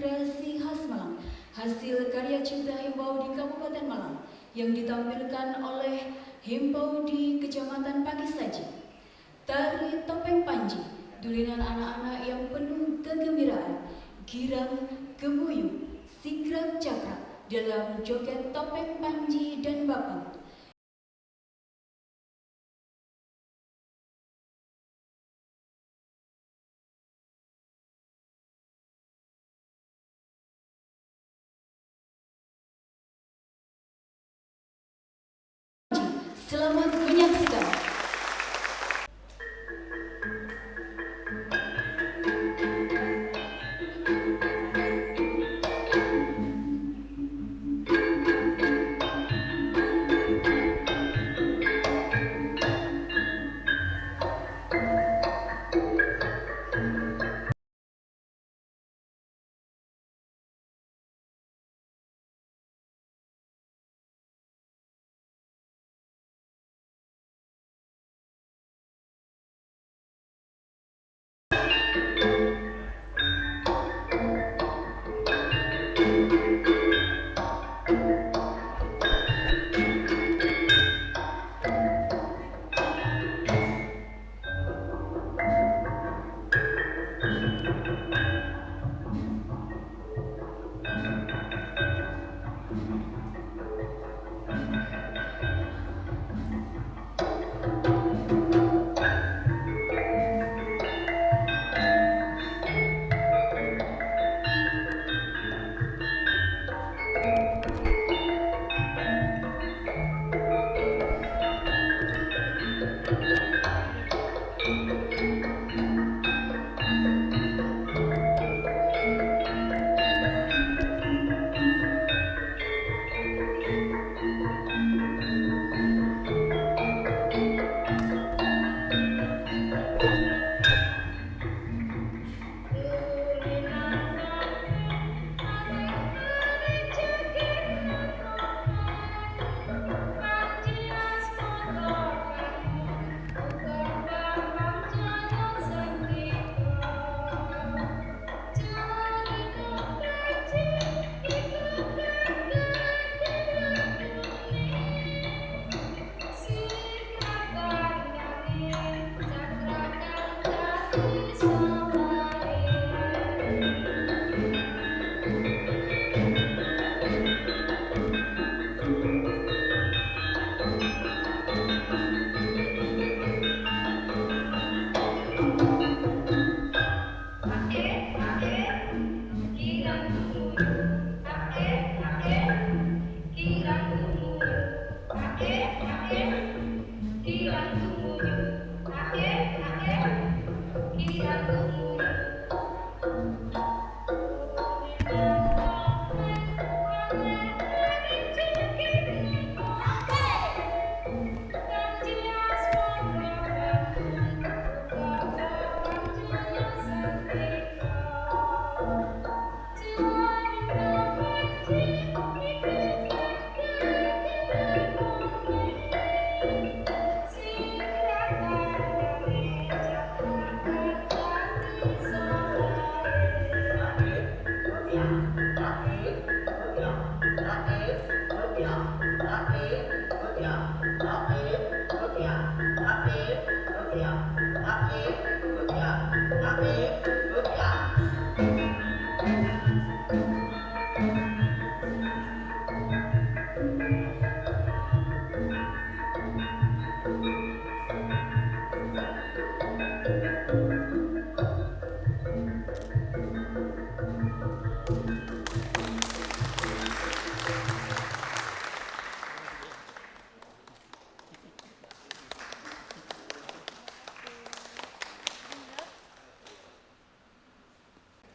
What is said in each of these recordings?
kreasi khas Malang, hasil karya cipta Himbau di Kabupaten Malang yang ditampilkan oleh Himbau di Kecamatan Pakisaji. Tari Topeng Panji, dulinan anak-anak yang penuh kegembiraan, girang, gemuyu, sigrak cakrak dalam joget Topeng Panji dan Bapang. Selamat menyaksikan.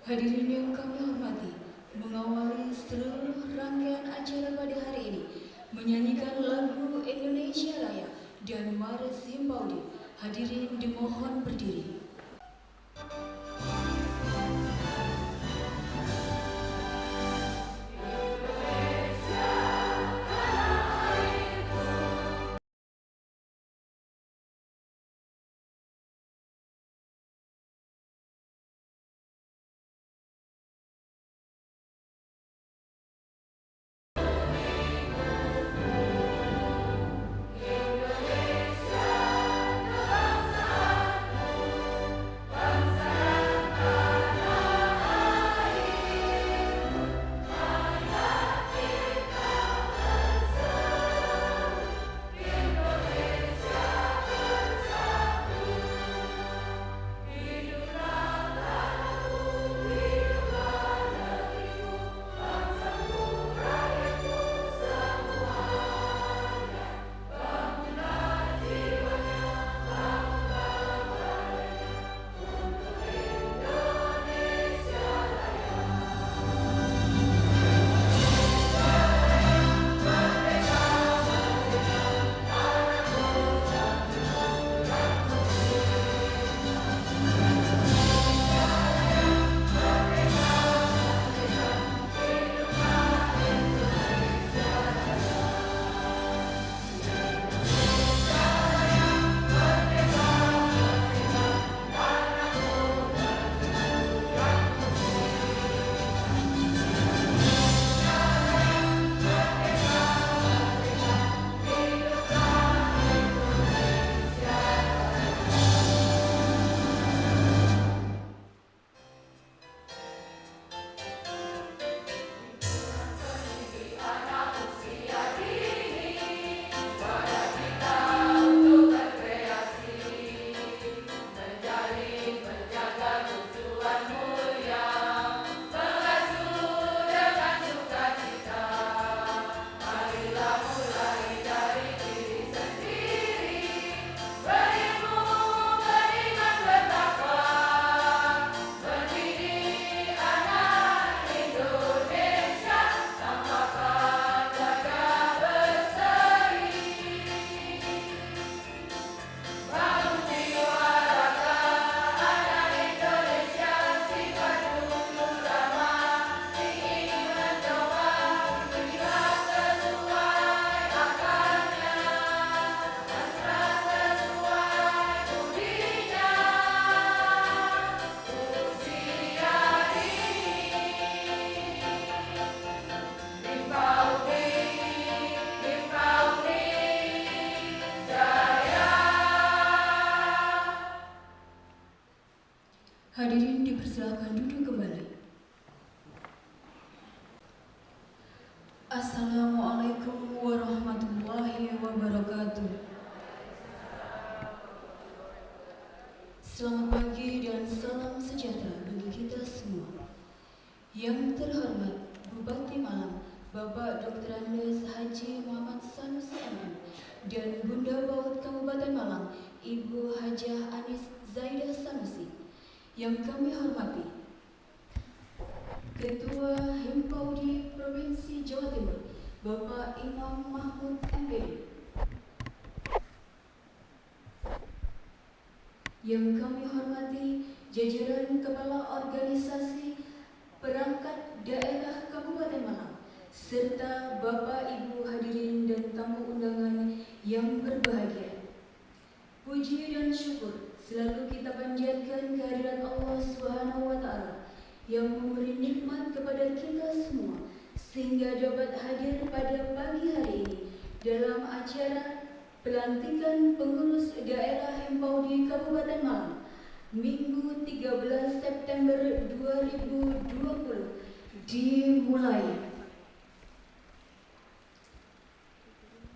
Hadirin yang kami hormati, mengawali seluruh rangkaian acara pada hari ini, menyanyikan lagu Indonesia Raya dan Mares Himpaudi. Hadirin dimohon berdiri. Hadirin dipersilakan duduk kembali. Assalamualaikum warahmatullahi wabarakatuh. Selamat pagi dan salam sejahtera bagi kita semua. Yang terhormat Bupati Malang, Bapak Dr. Andes Haji Muhammad Sanusi MM, dan Bunda Paut Kabupaten Malang, Ibu Hajah Anis Zaidah Sanusi. Yang kami hormati Ketua Himpaudi Provinsi Jawa Timur, Bapak Imam Mahmud MPD. Yang kami hormati jajaran Kepala Organisasi Perangkat Daerah Kabupaten Malang, serta Bapak Ibu hadirin dan tamu undangan yang berbahagia. Puji dan syukur selalu kita panjatkan kehadirat Allah Subhanahu wa Ta'ala yang memberi nikmat kepada kita semua sehingga dapat hadir pada pagi hari ini dalam acara pelantikan pengurus daerah Himpaudi Kabupaten Malang Minggu 13 September 2020 dimulai.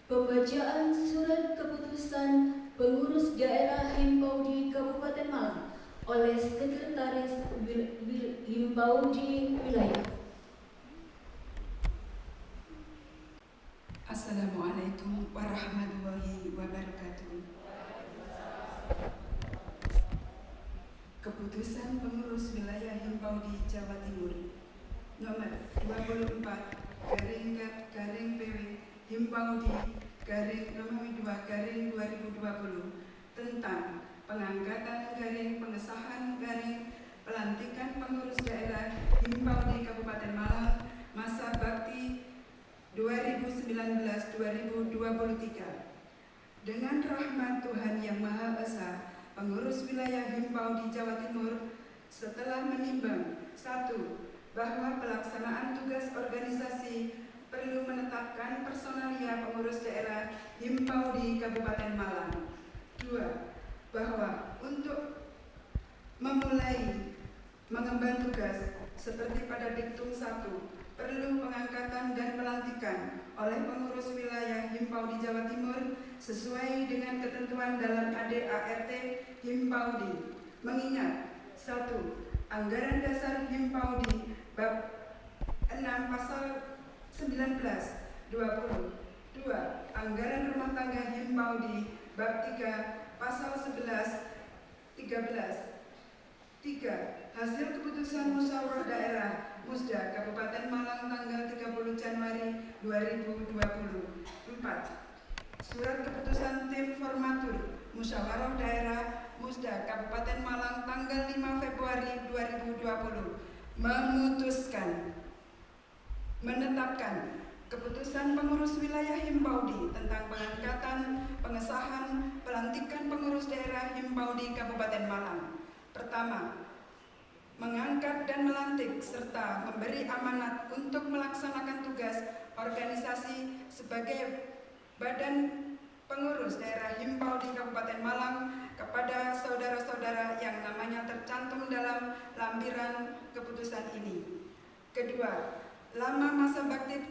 Pembacaan surat keputusan pengurus daerah Himpaudi Kabupaten Malang oleh Sekretaris Himpaudi Wilayah. Assalamualaikum warahmatullahi wabarakatuh. Keputusan pengurus wilayah Himpaudi Jawa Timur nomor 24/PW Himpaudi Romawi 2/2020 tentang pengangkatan pengesahan pelantikan pengurus daerah Himpaudi Kabupaten Malang masa bakti 2019-2023. Dengan rahmat Tuhan Yang Maha Esa, pengurus wilayah Himpaudi Jawa Timur setelah menimbang 1. Bahwa pelaksanaan tugas organisasi perlu menetapkan personalia pengurus daerah Himpaudi Kabupaten Malang. 2. Bahwa untuk memulai mengemban tugas seperti pada diktum 1 perlu pengangkatan dan pelantikan oleh pengurus wilayah Himpaudi Jawa Timur sesuai dengan ketentuan dalam ADART Himpaudi. Mengingat 1. Anggaran dasar Himpaudi bab 6 pasal 19/20. 2. Anggaran rumah tangga Himpaudi bab 3 pasal 11/13. 3. Hasil keputusan musyawarah daerah Musda Kabupaten Malang tanggal 30 Januari 2020. 4. Surat keputusan tim formatur musyawarah daerah Musda Kabupaten Malang tanggal 5 Februari 2020 memutuskan menetapkan keputusan pengurus wilayah Himpaudi tentang pengangkatan, pengesahan, pelantikan pengurus daerah Himpaudi Kabupaten Malang. Pertama, mengangkat dan melantik serta memberi amanat untuk melaksanakan tugas organisasi sebagai badan pengurus daerah Himpaudi Kabupaten Malang kepada saudara-saudara yang namanya tercantum dalam lampiran keputusan ini. Kedua, lama masa bakti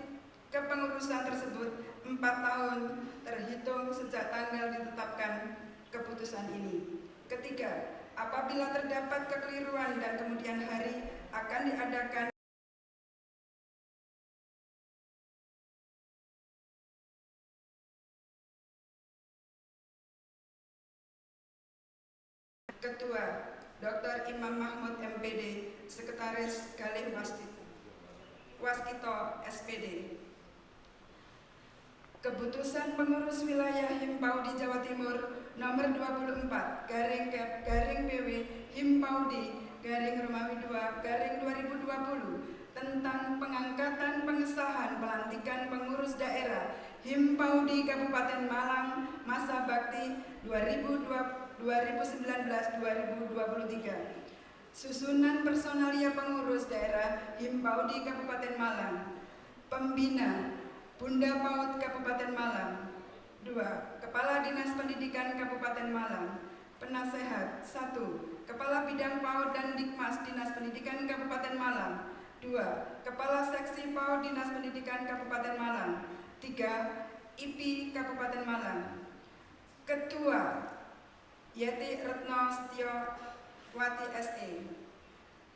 kepengurusan tersebut 4 tahun terhitung sejak tanggal ditetapkan keputusan ini. Ketiga, apabila terdapat kekeliruan dan kemudian hari akan diadakan Ketua Dr. Imam Mahmud MPD, Sekretaris Galim Waskito SPD. Keputusan pengurus wilayah Himpaudi Jawa Timur nomor 24/PW Himpaudi Romawi 2/2020 tentang pengangkatan pengesahan pelantikan pengurus daerah Himpaudi Kabupaten Malang masa bakti 2019-2023. Susunan personalia pengurus daerah Himpaudi Kabupaten Malang. Pembina Bunda Paut Kabupaten Malang. 2. Kepala Dinas Pendidikan Kabupaten Malang. Penasehat 1. Kepala Bidang PAUD dan Dikmas Dinas Pendidikan Kabupaten Malang. 2. Kepala Seksi PAUD Dinas Pendidikan Kabupaten Malang. 3. IPI Kabupaten Malang. Ketua Yeti Retno Setiawati SE.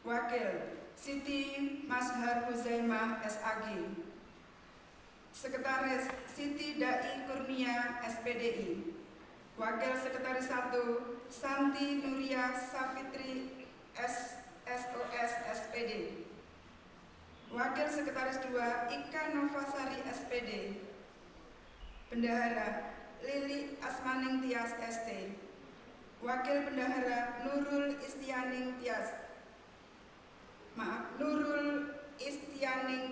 Wakil Siti Mazhar Huzaimah SAG. Sekretaris Siti Dai Kurnia SPDI. Wakil Sekretaris 1 Santi Nuria Safitri SOS SPD. Wakil Sekretaris 2 Ika Novasari SPD. Bendahara Lili Asmaning Tias ST. Wakil Bendahara Nurul Istianing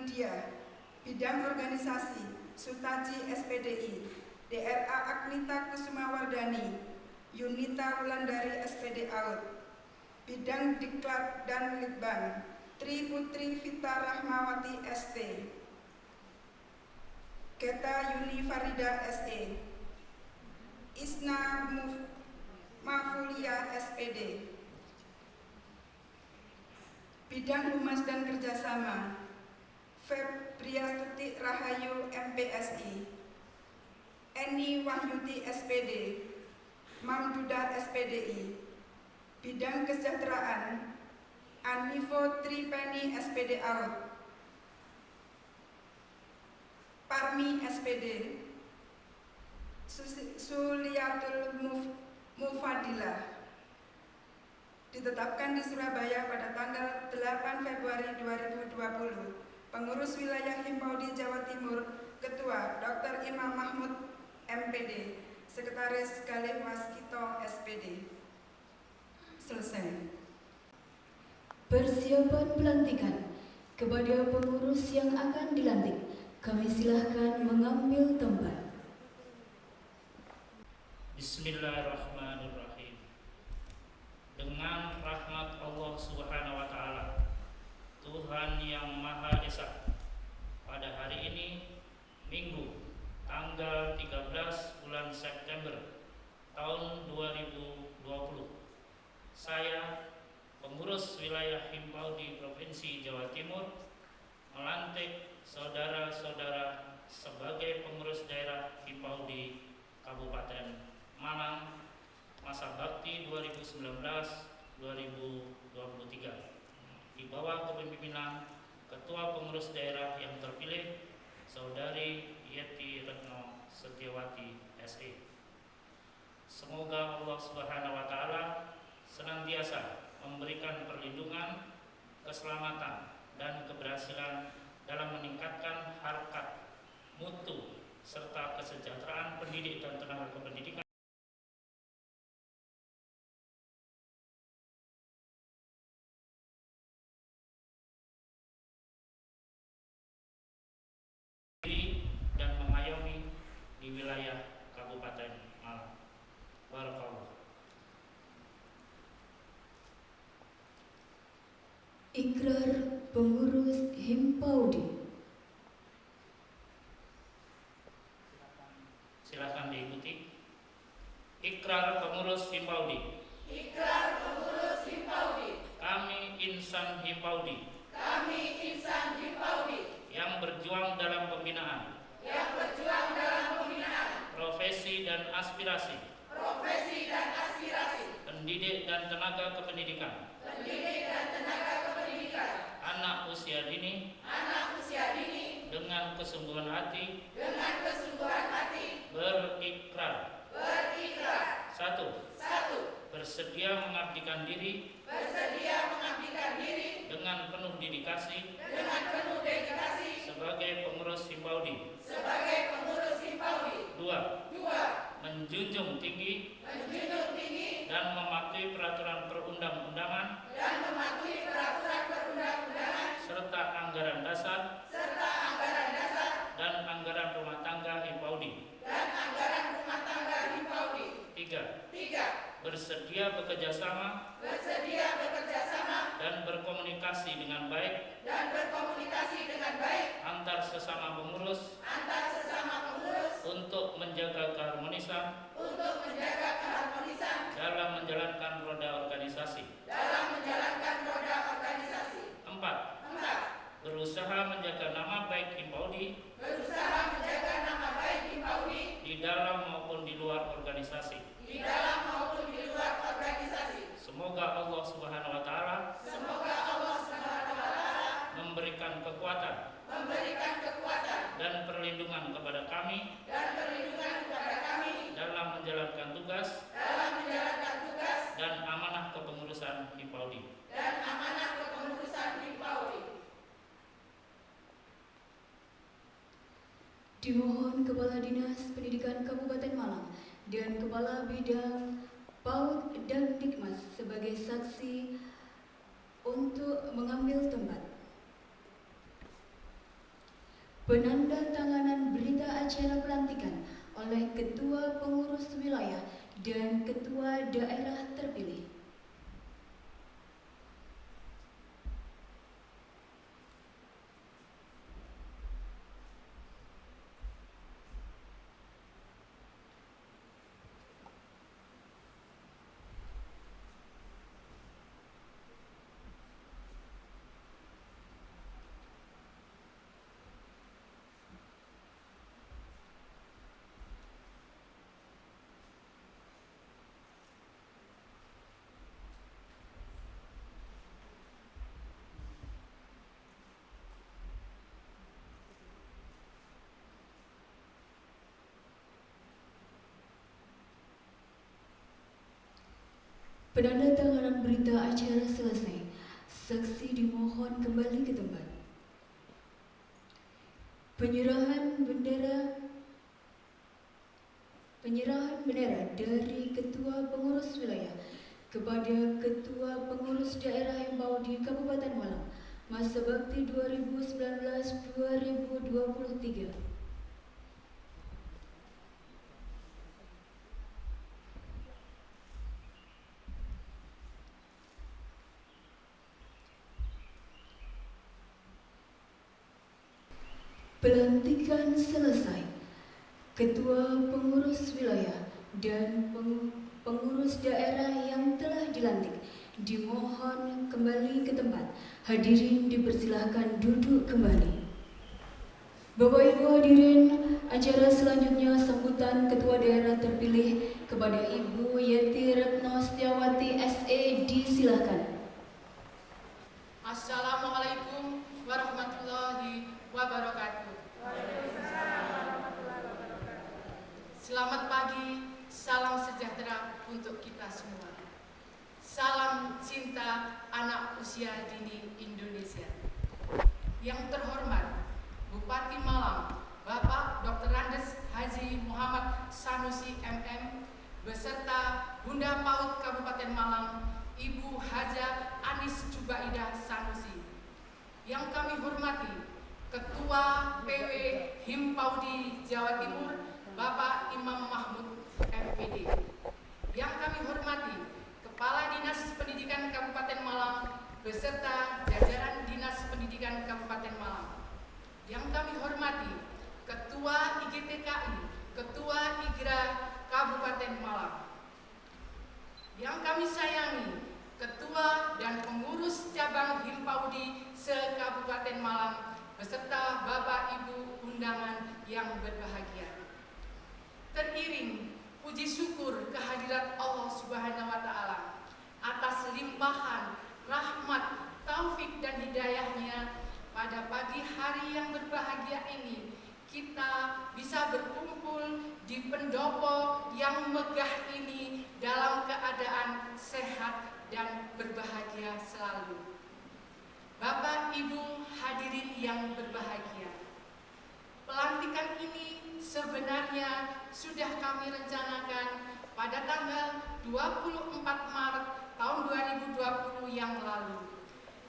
Dia. Bidang Organisasi Sutaji SPDI. DRA Agnita Kusumawardani, Yunita Wulandari SPD AUD. Bidang Diklat dan Litbang Tri Putri Vita Rahmawati ST. Geta Yuni Farida SE. Isna Mafulia SPD. Bidang Humas dan Kerjasama Febriastuti Rahayu MPSI. Eni Wahyuti SPD. Mamduda SPDI. Bidang Kesejahteraan Anifo Tripeni SPD AUD. Parmi SPD. Suliatul Mufadilah. Ditetapkan di Surabaya pada tanggal 8 Februari 2020. Pengurus Wilayah Himpaudi Jawa Timur, Ketua Dr. Imam Mahmud MPD, Sekretaris Galih Waskito SPD. Selesai. Persiapan pelantikan kepada pengurus yang akan dilantik. Kami silahkan mengambil tempat. Bismillahirrahmanirrahim. Dengan rahmat Allah Subhanahu wa Ta'ala, Tuhan yang Maha Esa, pada hari ini Minggu tanggal 13 bulan September tahun 2020, saya, pengurus wilayah Himpaudi Provinsi Jawa Timur, melantik saudara-saudara sebagai pengurus daerah Himpaudi Kabupaten Malang masa bakti 2019-2023 di bawah kepemimpinan Ketua Pengurus Daerah yang terpilih Saudari Yeti Retno Setiawati SE. Semoga Allah Subhanahu wa Ta'ala senantiasa memberikan perlindungan, keselamatan, dan keberhasilan dalam meningkatkan harkat, mutu, serta kesejahteraan pendidik dan tenaga kependidikan dan mengayomi di wilayah Kabupaten Malang. Barakallah. Ikrar pengurus Himpaudi. Silakan diikuti. Ikrar pengurus Himpaudi. Ikrar pengurus Himpaudi. Kami insan Himpaudi Kami insan Himpaudi yang berjuang dalam pembinaan, yang berjuang dalam pembinaan profesi dan aspirasi profesi dan aspirasi pendidik dan tenaga kependidikan, pendidik dan tenaga kependidikan, anak usia dini anak usia dini, dengan kesungguhan hati dengan kesungguhan hati berikrar. Satu, Bersedia mengabdikan diri bersedia mengabdikan diri dengan penuh dedikasi dengan penuh dedikasi sebagai pengurus Himpaudi. sebagai pengurus Himpaudi. 2. Menjunjung tinggi Menjunjung tinggi dan mematuhi peraturan perundang-undangan dan mematuhi peraturan perundang-undangan serta anggaran dasar dan anggaran rumah tangga Himpaudi. dan anggaran rumah tangga Himpaudi. 3. 3. Bersedia bekerja sama Bersedia bekerja sama dan berkomunikasi dengan baik dan berkomunikasi dengan baik antar sesama pengurus antar sesama pengurus untuk menjaga keharmonisan untuk menjaga keharmonisan dalam menjalankan roda organisasi Allah Subhanahu wa taala memberikan kekuatan dan perlindungan kepada kami dalam menjalankan tugas dan amanah kepengurusan Himpaudi. Dimohon Kepala Dinas Pendidikan Kabupaten Malang dan Kepala Bidang PAUD dan Dikmas sebagai saksi untuk mengambil tempat. Penandatanganan berita acara pelantikan oleh Ketua Pengurus Wilayah dan Ketua Daerah terpilih. Penandatanganan berita acara selesai. Saksi dimohon kembali ke tempat. Penyerahan bendera dari Ketua Pengurus Wilayah kepada Ketua Pengurus Daerah Himpaudi Kabupaten Malang masa bakti 2019-2023. Pelantikan selesai. Ketua Pengurus Wilayah dan pengurus daerah yang telah dilantik dimohon kembali ke tempat. Hadirin dipersilahkan duduk kembali. Bapak Ibu hadirin, acara selanjutnya sambutan Ketua Daerah terpilih kepada Ibu Yeti Retno Setiawati SE, disilahkan. Assalamualaikum warahmatullahi wabarakatuh. Selamat pagi, salam sejahtera untuk kita semua. Salam cinta anak usia dini Indonesia. Yang terhormat Bupati Malang, Bapak Dr. Andes Haji Muhammad Sanusi MM, beserta Bunda PAUD Kabupaten Malang, Ibu Haja Anis Jubaidah Sanusi. Yang kami hormati Ketua PW Himpaudi Jawa Timur, Bapak Imam Mahmud MPD. Yang kami hormati Kepala Dinas Pendidikan Kabupaten Malang beserta jajaran Dinas Pendidikan Kabupaten Malang. Yang kami hormati Ketua IGTKI, Ketua IGRA Kabupaten Malang. Yang kami sayangi Ketua dan pengurus cabang Himpaudi se-Kabupaten Malang beserta Bapak Ibu undangan yang berbahagia. Teriring puji syukur kehadirat Allah Subhanahu wa taala atas limpahan rahmat, taufik dan hidayahnya, pada pagi hari yang berbahagia ini kita bisa berkumpul di pendopo yang megah ini dalam keadaan sehat dan berbahagia selalu. Bapak, Ibu, hadirin yang berbahagia, pelantikan ini sebenarnya sudah kami rencanakan pada tanggal 24 Maret tahun 2020 yang lalu.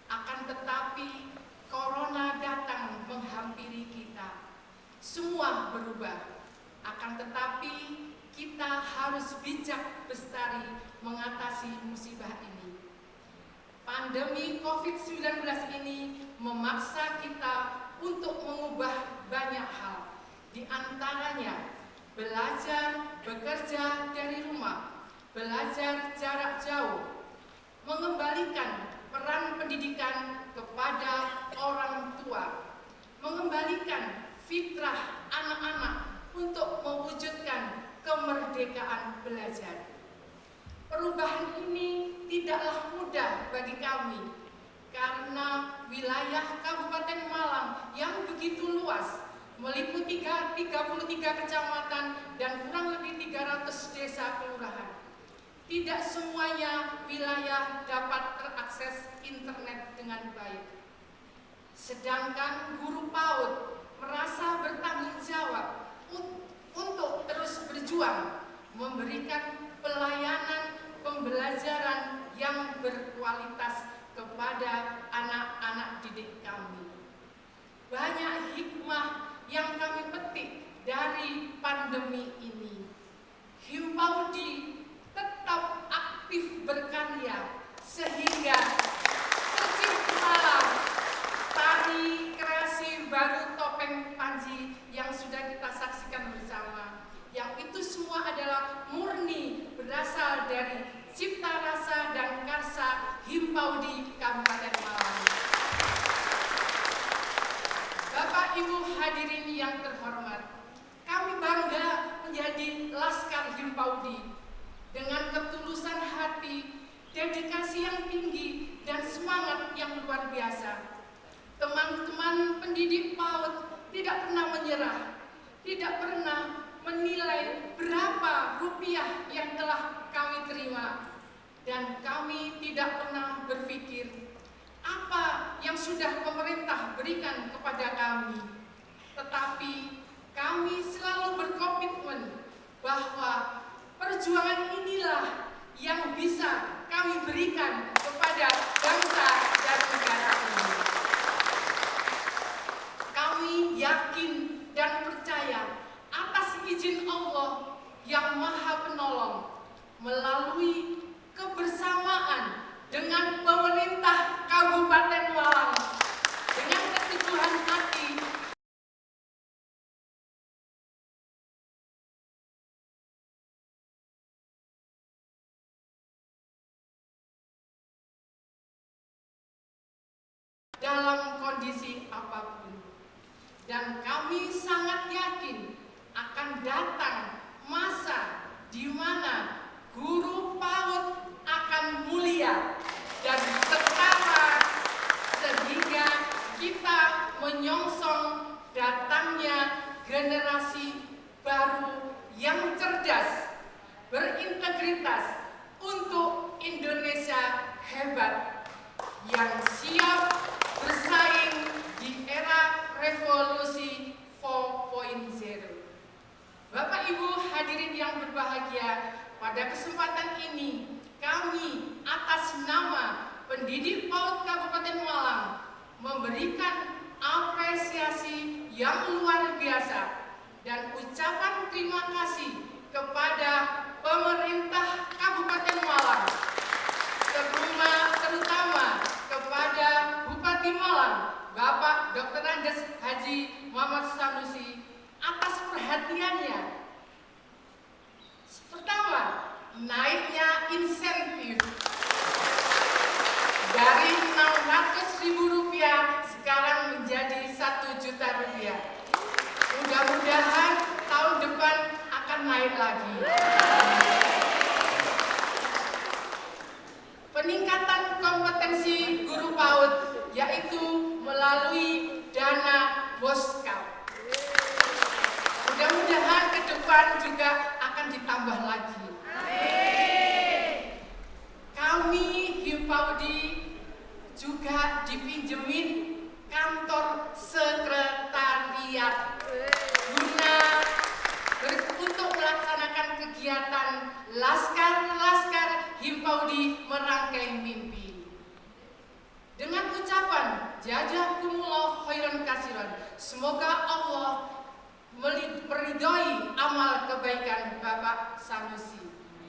Akan tetapi Corona datang menghampiri kita. Semua berubah. Akan tetapi kita harus bijak bestari mengatasi musibah ini. Pandemi COVID-19 ini memaksa kita untuk mengubah banyak hal. Di antaranya belajar, bekerja dari rumah, belajar jarak jauh, mengembalikan peran pendidikan kepada orang tua, mengembalikan fitrah anak-anak untuk mewujudkan kemerdekaan belajar. Perubahan ini tidaklah mudah bagi kami karena wilayah Kabupaten Malang yang begitu luas, meliputi 33 kecamatan dan kurang lebih 300 desa kelurahan. Tidak semuanya wilayah dapat terakses internet dengan baik. Sedangkan guru PAUD merasa bertanggung jawab untuk terus berjuang memberikan pelayanan pembelajaran yang berkualitas kepada anak-anak didik kami. Banyak hikmah yang kami petik dari pandemi ini. Himpaudi tetap aktif berkarya sehingga terciptalah tari kreasi baru Topeng Panji yang sudah kita saksikan bersama. Yang itu semua adalah murni berasal dari cipta rasa dan karsa Himpaudi Kabupaten Malang. Bapak Ibu hadirin yang terhormat, kami bangga menjadi Laskar Himpaudi dengan ketulusan hati, dedikasi yang tinggi, dan semangat yang luar biasa. Teman-teman pendidik PAUD tidak pernah menyerah, tidak pernah menilai berapa rupiah yang telah kami terima, dan kami tidak pernah berpikir apa yang sudah pemerintah berikan kepada kami. Tetapi kami selalu berkomitmen bahwa perjuangan inilah yang bisa kami berikan kepada bangsa dan negara ini. Kami yakin dan percaya atas izin Allah yang Maha Penolong melalui kebersamaan dengan pemerintah Kabupaten Malang dengan keteguhan hati dalam kondisi apapun. Dan kami sangat yakin akan datang masa di mana guru PAUD akan mulia dan setara sehingga kita menyongsong datangnya generasi baru yang cerdas, berintegritas untuk Indonesia hebat yang siap bersaing di era revolusi 4.0. Bapak Ibu hadirin yang berbahagia, pada kesempatan ini kami atas nama pendidik PAUD Kabupaten Malang memberikan apresiasi yang luar biasa dan ucapan terima kasih kepada pemerintah Kabupaten Malang, terutama kepada Bupati Malang, Bapak Dr. Andes Haji Muhammad Sanusi atas perhatiannya. Pertama, naiknya insentif dari Rp600.000 sekarang menjadi Rp1.000.000. Mudah-mudahan tahun depan akan naik lagi. Peningkatan kompetensi guru PAUD yaitu melalui dana Boskap. Mudah-mudahan ke depan juga akan ditambah lagi. Kami Himpaudi juga dipinjemin kantor sekretariat guna untuk melaksanakan kegiatan Laskar Himpaudi Merangkai Mimpi. Dengan ucapan jazakumullah khairan katsiran, semoga Allah meridhoi amal kebaikan Bapak Sanusi.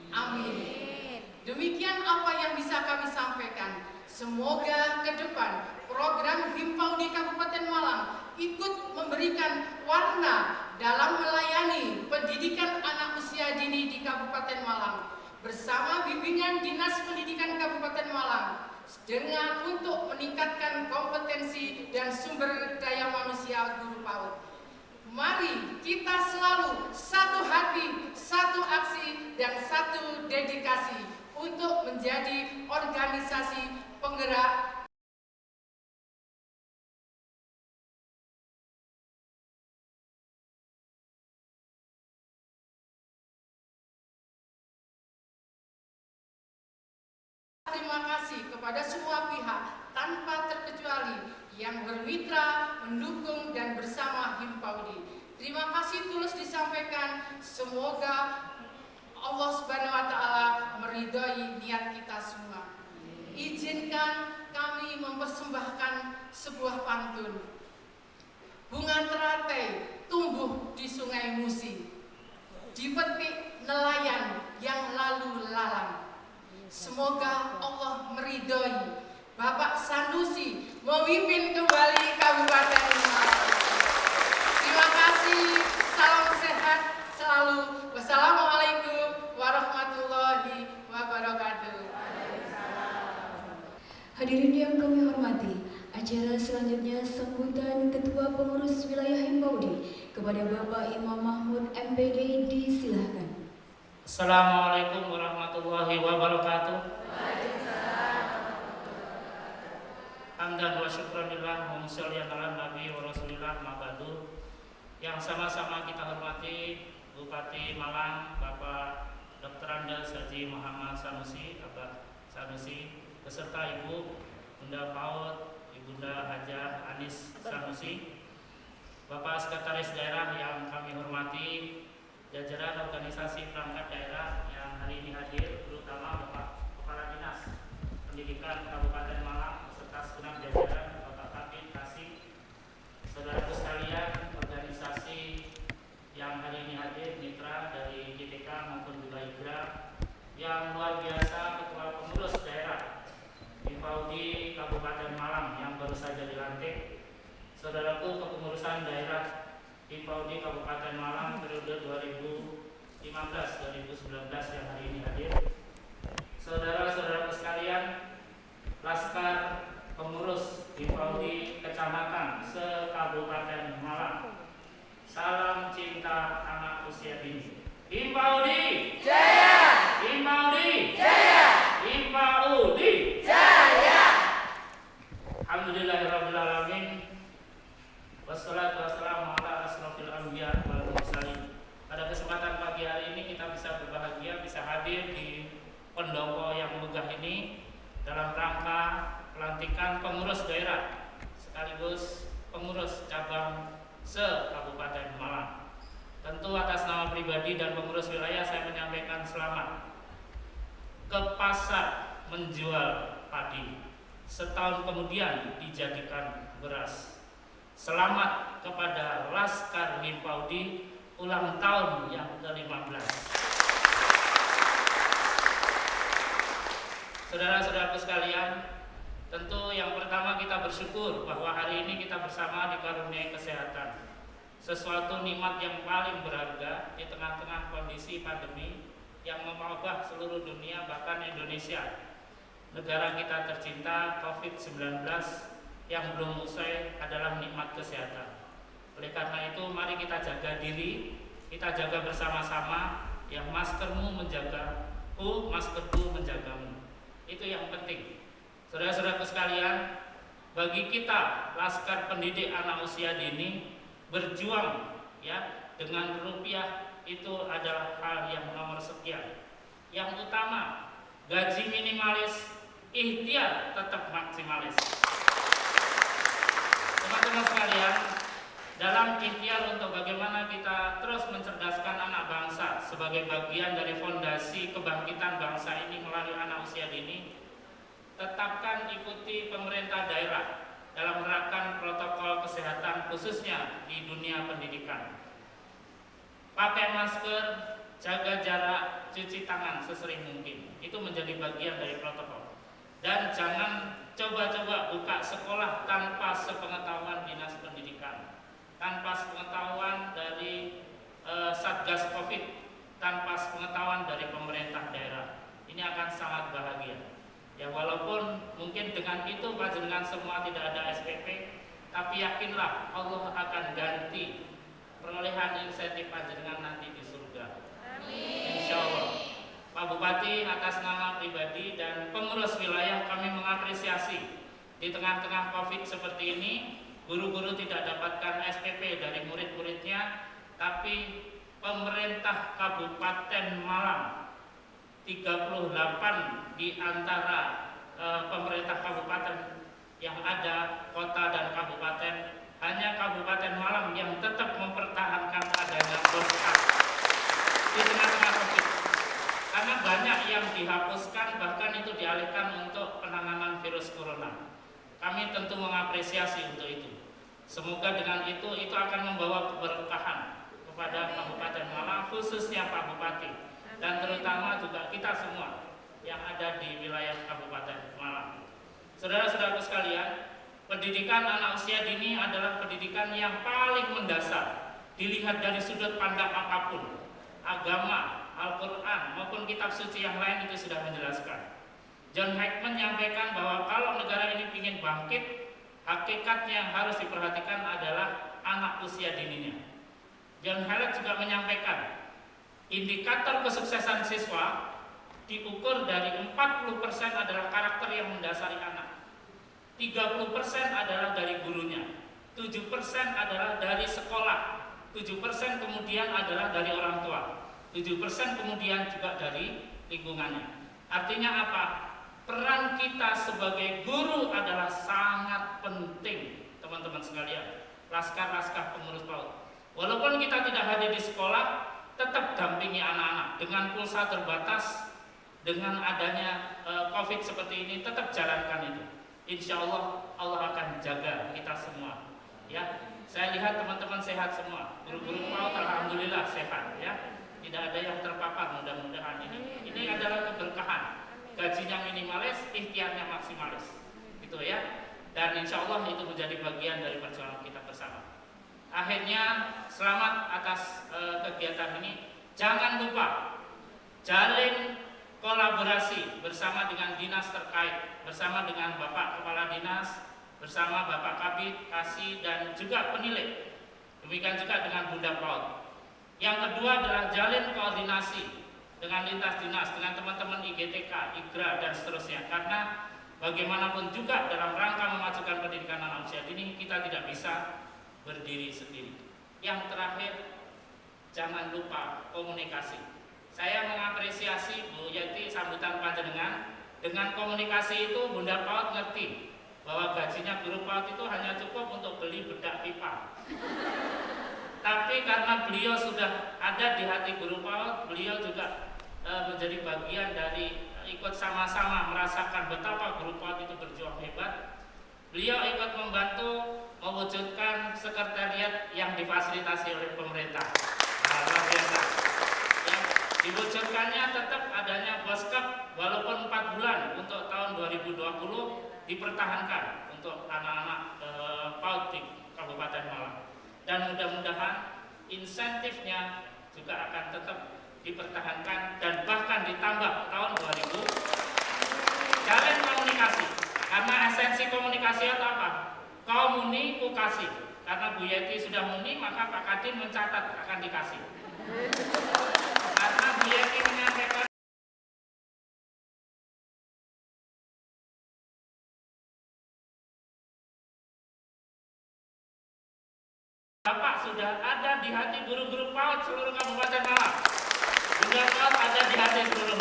Amin. Demikian apa yang bisa kami sampaikan. Semoga ke depan program Himpaudi Kabupaten Malang ikut memberikan warna dalam melayani pendidikan anak usia dini di Kabupaten Malang bersama bimbingan Dinas Pendidikan Kabupaten Malang dengan untuk meningkatkan kompetensi dan sumber daya manusia guru PAUD. Mari kita selalu satu hati, satu aksi, dan satu dedikasi untuk menjadi organisasi penggerak terima kasih kepada semua pihak tanpa terkecuali yang bermitra, mendukung, dan bersama Himpaudi. Terima kasih tulus disampaikan. Semoga Allah Subhanahu wa Ta'ala meridhai niat kita semua. Izinkan kami mempersembahkan sebuah pantun. Bunga teratai tumbuh di Sungai Musi, dipetik nelayan yang lalu lalang. Semoga Allah meridhoi Bapak Sanusi memimpin kembali Kabupaten Malang. Terima kasih, salam sehat selalu. Wassalamualaikum warahmatullahi wabarakatuh. Hadirin yang kami hormati, acara selanjutnya sambutan Ketua Pengurus Wilayah Himpaudi kepada Bapak Imam Mahmud MPD disilahkan. Assalamualaikum warahmatullahi wabarakatuh. Hamdan wa syukranillah wa musalliyan ala nabi wa rasulillah ma'badu. Yang sama-sama kita hormati Bupati Malang Bapak Dr. Andes Haji Muhammad Sanusi, Abah Sanusi, beserta Ibu Bunda PAUD, Ibunda Hajah Anis Sanusi, Bapak Sekretaris Daerah yang kami hormati, jajaran organisasi perangkat daerah yang hari ini hadir, terutama Bapak Kepala Dinas Pendidikan Kabupaten Malang beserta segenap jajaran, Bapak Kabid Kasih, saudaraku sekalian, organisasi yang hari ini hadir, mitra dari GTK maupun Wilayah yang luar biasa, Ketua Pengurus Daerah Himpaudi Kabupaten Malang yang baru saja dilantik, saudaraku kepengurusan daerah Himpaudi Kabupaten Malang periode 2015-2019 yang hari ini hadir, saudara-saudaraku sekalian, Laskar Pengurus Himpaudi Kecamatan se-Kabupaten Malang, salam cinta anak usia dini. Himpaudi Jaya! Himpaudi Jaya! Himpaudi Jaya! Alhamdulillahirrahmanirrahim. Wassalatu wassalamu ala asrofil anbiya wal mursalin. Pada kesempatan pagi hari ini kita bisa berbahagia bisa hadir di pendopo yang megah ini dalam rangka pelantikan pengurus daerah sekaligus pengurus cabang se-Kabupaten Malang. Tentu atas nama pribadi dan pengurus wilayah saya menyampaikan selamat ke pasar menjual padi. Setahun kemudian dijadikan beras. Selamat kepada Laskar Himpaudi ulang tahun yang ke-15. Saudara-saudaraku sekalian, tentu yang pertama kita bersyukur bahwa hari ini kita bersama dikaruniai kesehatan. Sesuatu nikmat yang paling berharga di tengah-tengah kondisi pandemi yang mewabah seluruh dunia bahkan Indonesia. Negara kita tercinta, COVID-19 yang belum usai adalah nikmat kesehatan. Oleh karena itu mari kita jaga diri, kita jaga bersama-sama, yang maskermu menjagaku, maskerku menjagamu. Itu yang penting. Saudara-saudaraku sekalian, bagi kita Laskar Pendidik Anak Usia Dini, berjuang ya dengan rupiah itu adalah hal yang nomor sekian. Yang utama, gaji minimalis, ikhtiar tetap maksimalis. Teman-teman sekalian, dalam ikhtiar untuk bagaimana kita terus mencerdaskan anak bangsa sebagai bagian dari fondasi kebangkitan bangsa ini melalui anak usia dini, tetapkan ikuti pemerintah daerah dalam menerapkan protokol kesehatan khususnya di dunia pendidikan. Pakai masker, jaga jarak, cuci tangan sesering mungkin. Itu menjadi bagian dari protokol. Dan jangan coba-coba buka sekolah tanpa sepengetahuan Dinas Pendidikan, tanpa sepengetahuan dari Satgas Covid, tanpa sepengetahuan dari pemerintah daerah. Ini akan sangat bahagia. Ya walaupun mungkin dengan itu panjenengan semua tidak ada SPP, tapi yakinlah Allah akan ganti perolehan insentif panjenengan nanti di surga. Amin. Insya Allah. Pak Bupati atas nama pribadi dan pengurus wilayah kami mengapresiasi di tengah-tengah COVID seperti ini, guru-guru tidak dapatkan SPP dari murid-muridnya, tapi pemerintah Kabupaten Malang 38 di antara pemerintah kabupaten yang ada, kota dan kabupaten, hanya Kabupaten Malang yang tetap mempertahankan adanya poskap di tengah-tengah COVID. Karena banyak yang dihapuskan, bahkan itu dialihkan untuk penanganan virus corona. Kami tentu mengapresiasi untuk itu. Semoga dengan itu akan membawa keberkahan kepada Kabupaten Malang, khususnya Pak Bupati, dan terutama juga kita semua yang ada di wilayah Kabupaten Malang. Saudara-saudaraku sekalian, pendidikan anak usia dini adalah pendidikan yang paling mendasar, dilihat dari sudut pandang apapun, agama, Al-Quran maupun kitab suci yang lain itu sudah menjelaskan. John Hackman menyampaikan bahwa kalau negara ini ingin bangkit, hakikat yang harus diperhatikan adalah anak usia dininya. John Hallett juga menyampaikan, indikator kesuksesan siswa diukur dari 40% adalah karakter yang mendasari anak, 30% adalah dari gurunya, 7% adalah dari sekolah, 7% kemudian adalah dari orang tua, 7% kemudian juga dari lingkungannya. Artinya apa? Peran kita sebagai guru adalah sangat penting, teman-teman sekalian, laskar-laskar pengurus PAUD. Walaupun kita tidak hadir di sekolah, tetap dampingi anak-anak dengan pulsa terbatas, dengan adanya COVID seperti ini, tetap jalankan itu. Insya Allah, Allah akan jaga kita semua. Ya, saya lihat teman-teman sehat semua, guru-guru PAUD alhamdulillah sehat, ya. Tidak ada yang terpapar, mudah-mudahan ini. Ini adalah keberkahan. Gajinya minimalis, ikhtiarnya maksimalis, gitu ya. Dan insya Allah itu menjadi bagian dari perjuangan kita bersama. Akhirnya selamat atas kegiatan ini. Jangan lupa jalin kolaborasi bersama dengan dinas terkait, bersama dengan Bapak Kepala Dinas, bersama Bapak Kabid, Kasih, dan juga penilik. Demikian juga dengan Bunda PAUD. Yang kedua adalah jalin koordinasi dengan lintas dinas, dengan teman-teman IGTK, IGRA, dan seterusnya. Karena bagaimanapun juga dalam rangka memajukan pendidikan anak usia dini, kita tidak bisa berdiri sendiri. Yang terakhir, jangan lupa komunikasi. Saya mengapresiasi Bu Yeti sambutan panjenengan. Dengan komunikasi itu Bunda PAUD ngerti bahwa gajinya guru PAUD itu hanya cukup untuk beli bedak pipa. Tapi karena beliau sudah ada di hati guru PAUD, beliau juga menjadi bagian dari ikut sama-sama merasakan betapa guru PAUD itu berjuang hebat. Beliau ikut membantu mewujudkan sekretariat yang difasilitasi oleh pemerintah. Nah, luar biasa. Ya, diwujudkannya tetap adanya poskap walaupun 4 bulan untuk tahun 2020 dipertahankan untuk anak-anak PAUD di Kabupaten Malang. Dan mudah-mudahan insentifnya juga akan tetap dipertahankan dan bahkan ditambah tahun 2000. Jalin komunikasi, karena esensi komunikasi itu apa? Komunikasi. Karena Bu Yeti sudah muni, maka Pak Kadin mencatat akan dikasih. Karena Bu Yeti menyampaikan Bapak sudah ada di hati guru-guru PAUD seluruh Kabupaten Malang. Bunda PAUD ada di hati seluruh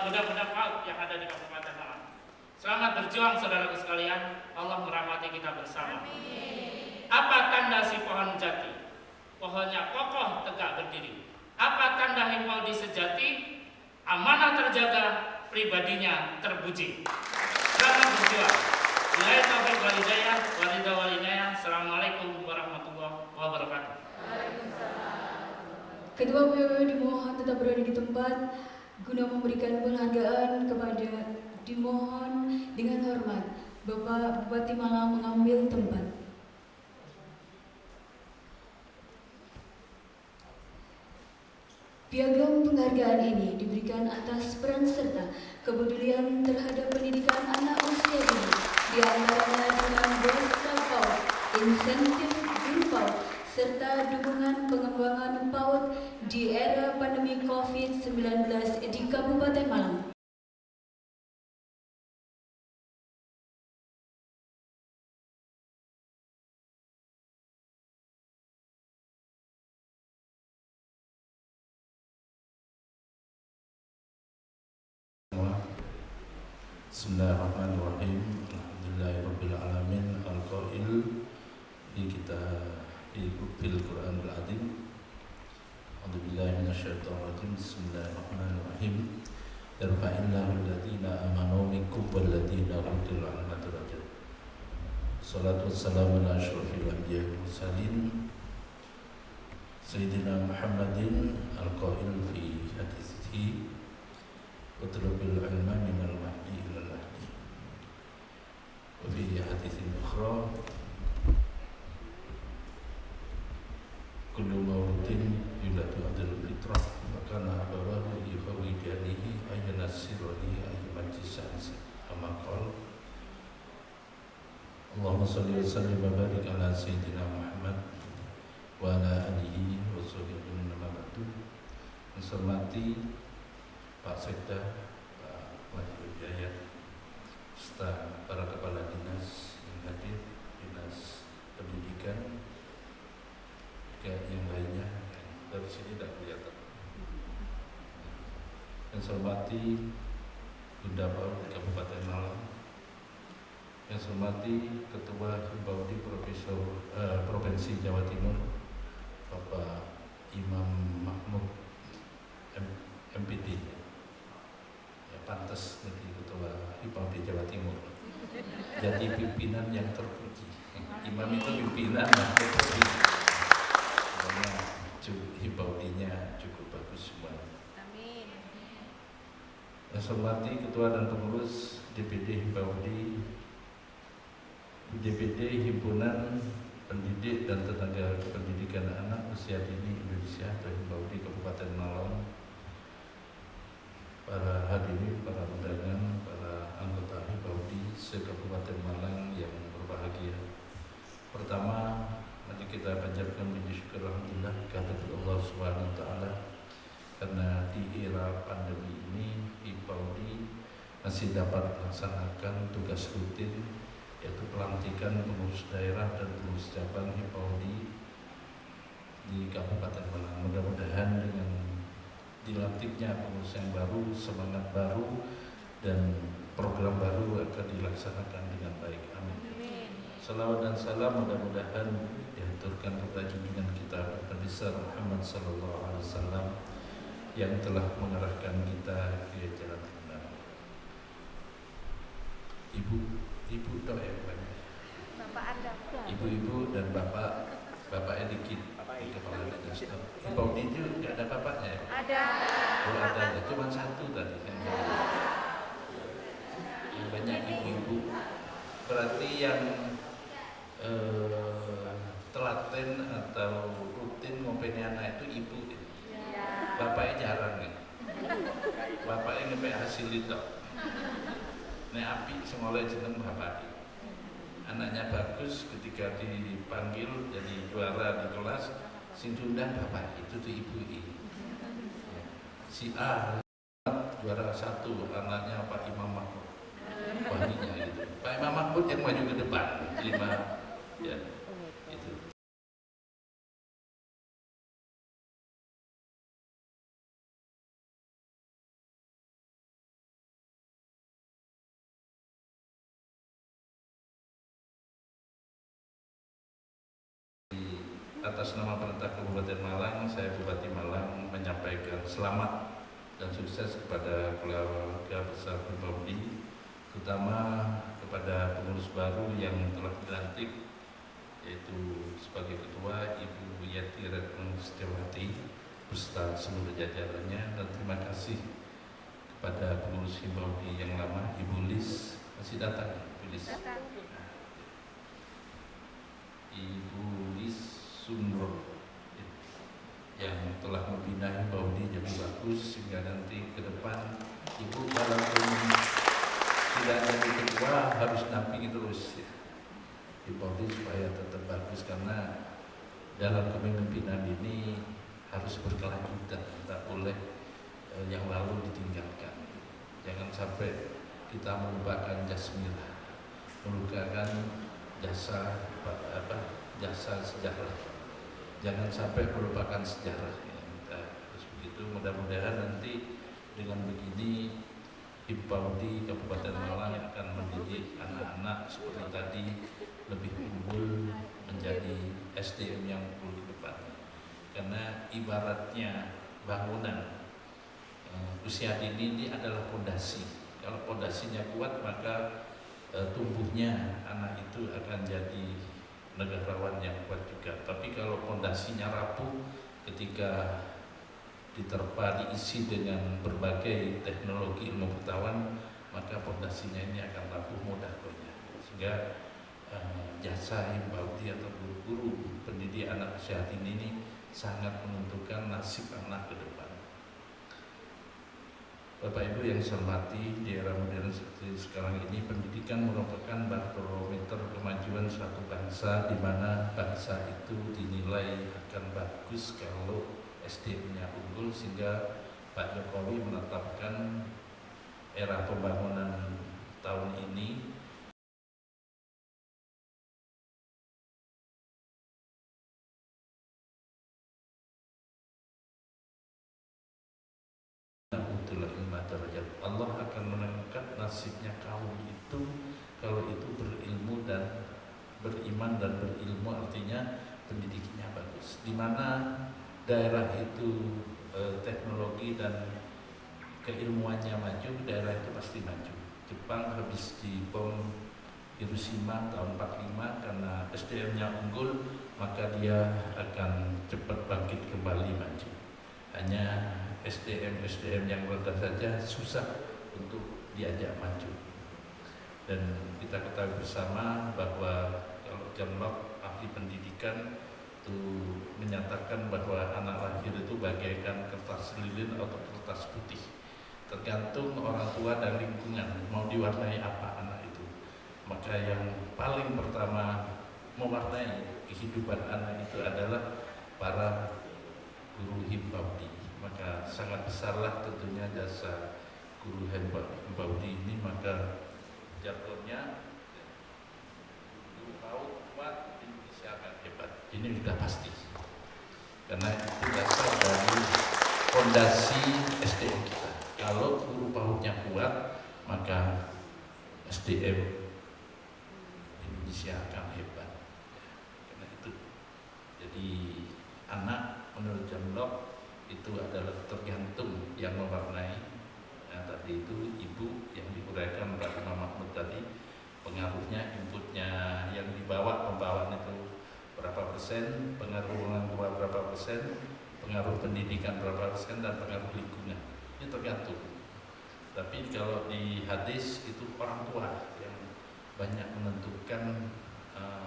bunda-bunda PAUD yang ada di Kabupaten Malang. Selamat berjuang saudaraku sekalian. Allah merahmati kita bersama. Amin. Apa tanda si pohon jati? Pohonnya kokoh tegak berdiri. Apa tanda Himpaudy sejati? Amanah terjaga, pribadinya terpuji. Selamat berjuang. Billahi taufiq wal hidayah, walidah walinayah. Assalamualaikum warahmatullahi wabarakatuh. Ketua PWW dimohon tetap berada di tempat guna memberikan penghargaan kepada dimohon dengan hormat Bapak Bupati Malang mengambil tempat. Piagam penghargaan ini diberikan atas peran serta kepedulian terhadap pendidikan anak usia dini, di antaranya dengan poskap PAUD, insentif guru PAUD, serta dukungan pengembangan PAUD di era pandemi COVID-19 di Kabupaten Malang. Bismillahirrahmanirrahim. Alhamdulillahirrabbilalamin. Al-Qail di fil Quranul Azim. A'udzubillahi minasyaitonirrajim. Bismillahirrahmanirrahim. Yarfa'illahu alladziina aamanu minkum walladziina utul 'ilma darajat. Shalatu wassalamu ala asyrofil anbiya'i wal mursalin Sayyidina Muhammadin al-Qail fi hadisihi utlubil ilma minal mahdi ilal lahdi. Wa fi haditsin ukhra kullu mawludin yuladu adil fitrah wa kana abawahu yuhawidanihi ayyunasirani ayyumajjisan ama qala Allahumma salli wa sallim wa barik ala sayyidina Muhammad wa ala alihi wa sahbihi wa ba'du. Menghormati Pak Sekda, Pak Wahyu Jaya, serta para kepala dinas yang hadir, dinas pendidikan, yang lainnya dari sini tidak kelihatan. Yang saya hormati Bunda PAUD Kabupaten Malang, yang saya hormati Ketua Himbaudi Provinsi Jawa Timur, Bapak Imam Mahmud MPD. Pantas jadi Ketua Himbaudi Jawa Timur, jadi pimpinan yang terpuji. Imam itu pimpinan yang terpuji, karena Himbaudinya cukup bagus semua. Amin. Yang saya hormati Ketua dan Pengurus DPD Himbaudi, DPD Himpunan Pendidik dan Tenaga Pendidikan Anak Usia Dini Indonesia atau Himbaudi Kabupaten Malang, para hadirin, para undangan, para anggota Himbaudi se-Kabupaten Malang yang berbahagia. Pertama, mari kita panjatkan puji syukur alhamdulillah kehadirat Allah Subhanahu wa taala, karena di era pandemi ini Himbaudi masih dapat melaksanakan tugas rutin, yaitu pelantikan pengurus daerah dan pengurus cabang Himbaudi di Kabupaten Malang. Mudah-mudahan dengan dilantiknya pengurus yang baru, semangat baru, dan program baru akan dilaksanakan dengan baik. Amin. Salawat dan salam mudah-mudahan dihaturkan kepada junjungan kita Nabi besar Muhammad sallallahu alaihi wasallam yang telah mengarahkan kita ke jalan benar. Ibu dong ya banyak. Bapak Anda. Ibu-ibu dan bapak dikit. Di kepala dinas. Himbaudi itu tidak ada bapaknya ya? Ada. Oh ada, cuma satu tadi. Yang banyak ibu-ibu. Berarti yang telaten atau rutin ngopeni anak itu ibu ya? Bapaknya jarang ya? Bapaknya ngepe hasil itu. Nek api semoleh jeneng bapak. Anaknya bagus, ketika dipanggil jadi juara di kelas, sing diundang bapak itu tuh ibu ini. Si A juara 1, anaknya Pak Imam Mahmud, walinya gitu. Pak Imam Mahmud yang maju ke depan, terima ya itu. Atas nama Perintah Kabupaten Malang, saya Bupati Malang menyampaikan selamat dan sukses kepada keluarga besar Himbaudi, terutama kepada pengurus baru yang telah dilantik, yaitu sebagai Ketua Ibu Yati Retno Setiawati beserta seluruh jajarannya, dan terima kasih kepada pengurus Himbaudi yang lama, Ibu Lis, masih datang ya, Ibu Lis? Ibu Lis Sumro yang telah membina Himbaudi jadi bagus, sehingga nanti ke depan ibu walaupun tidak jadi ketua harus dampingi terus ya, Himbaudi supaya tetap bagus, karena dalam kepemimpinan ini harus berkelanjutan, tak boleh yang lalu ditinggalkan. Jangan sampai kita melupakan jasmira, melupakan jasa sejarah. Jangan sampai melupakan sejarah. Terus begitu, mudah-mudahan nanti dengan begini Himpawdi Kabupaten Malang akan mendidik anak-anak seperti tadi lebih unggul menjadi SDM yang unggul ke depan. Karena ibaratnya bangunan usia dini ini adalah fondasi. Kalau fondasinya kuat maka tumbuhnya anak itu akan jadi negarawan yang kuat juga. Tapi kalau fondasinya rapuh ketika diterpa diisi dengan berbagai teknologi ilmu pengetahuan, maka fondasinya ini akan rapuh mudah goyah. Sehingga jasa Himpawdi atau guru-guru pendidik anak usia dini ini sangat menentukan nasib anak ke depan. Bapak Ibu yang saya hormati, di era modern seperti sekarang ini, pendidikan merupakan barometer kemajuan suatu bangsa, di mana bangsa itu dinilai akan bagus kalau SDM-nya unggul, sehingga Pak Jokowi menetapkan era pembangunan tahun ini Allah akan mengangkat nasibnya kaum itu kalau itu berilmu dan beriman dan berilmu, artinya pendidiknya bagus. Di mana daerah itu teknologi dan keilmuannya maju, daerah itu pasti maju. Jepang habis dibom Hiroshima tahun 45 karena SDM-nya unggul, maka dia akan cepat bangkit kembali maju. Hanya SDM yang rendah saja susah untuk diajak maju. Dan kita ketahui bersama bahwa kalau John Locke, ahli pendidikan, itu menyatakan bahwa anak lahir itu bagaikan kertas lilin atau kertas putih. Tergantung orang tua dan lingkungan mau diwarnai apa anak itu. Maka yang paling pertama mewarnai kehidupan anak itu adalah para guru Himpawdi. Maka sangat besarlah tentunya jasa guru Himpawdi ini. Maka jatuhnya guru PAUD kuat, Indonesia akan hebat. Ini sudah pasti. Karena itu dasar dari fondasi SDM kita. Kalau guru PAUD-nya kuat, maka SDM Indonesia akan hebat. Karena itu. Jadi anak menurut John Locke itu adalah tergantung yang mewarnai. Tadi itu ibu yang diuraikan Pak Imam Mahmud tadi, pengaruhnya, inputnya yang dibawa, pembawaan itu berapa persen, pengaruh orang tua berapa persen, pengaruh pendidikan berapa persen, dan pengaruh lingkungan. Ini tergantung. Tapi kalau di hadis itu orang tua yang banyak menentukan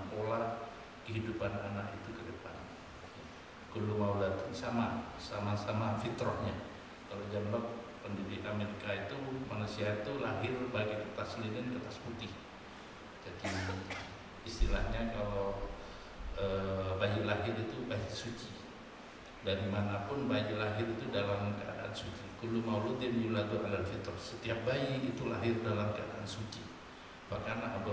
pola kehidupan anak itu ke depan. Kullu maulatin sama-sama fitrahnya. Kalau John Locke, pendidik Amerika, itu manusia itu lahir bagi kertas lilin, kertas putih. Jadi istilahnya kalau bayi lahir itu bayi suci. Dari manapun bayi lahir itu dalam keadaan suci. Kullu mauludin yuladu alal fitrah. Setiap bayi itu lahir dalam keadaan suci. Bakana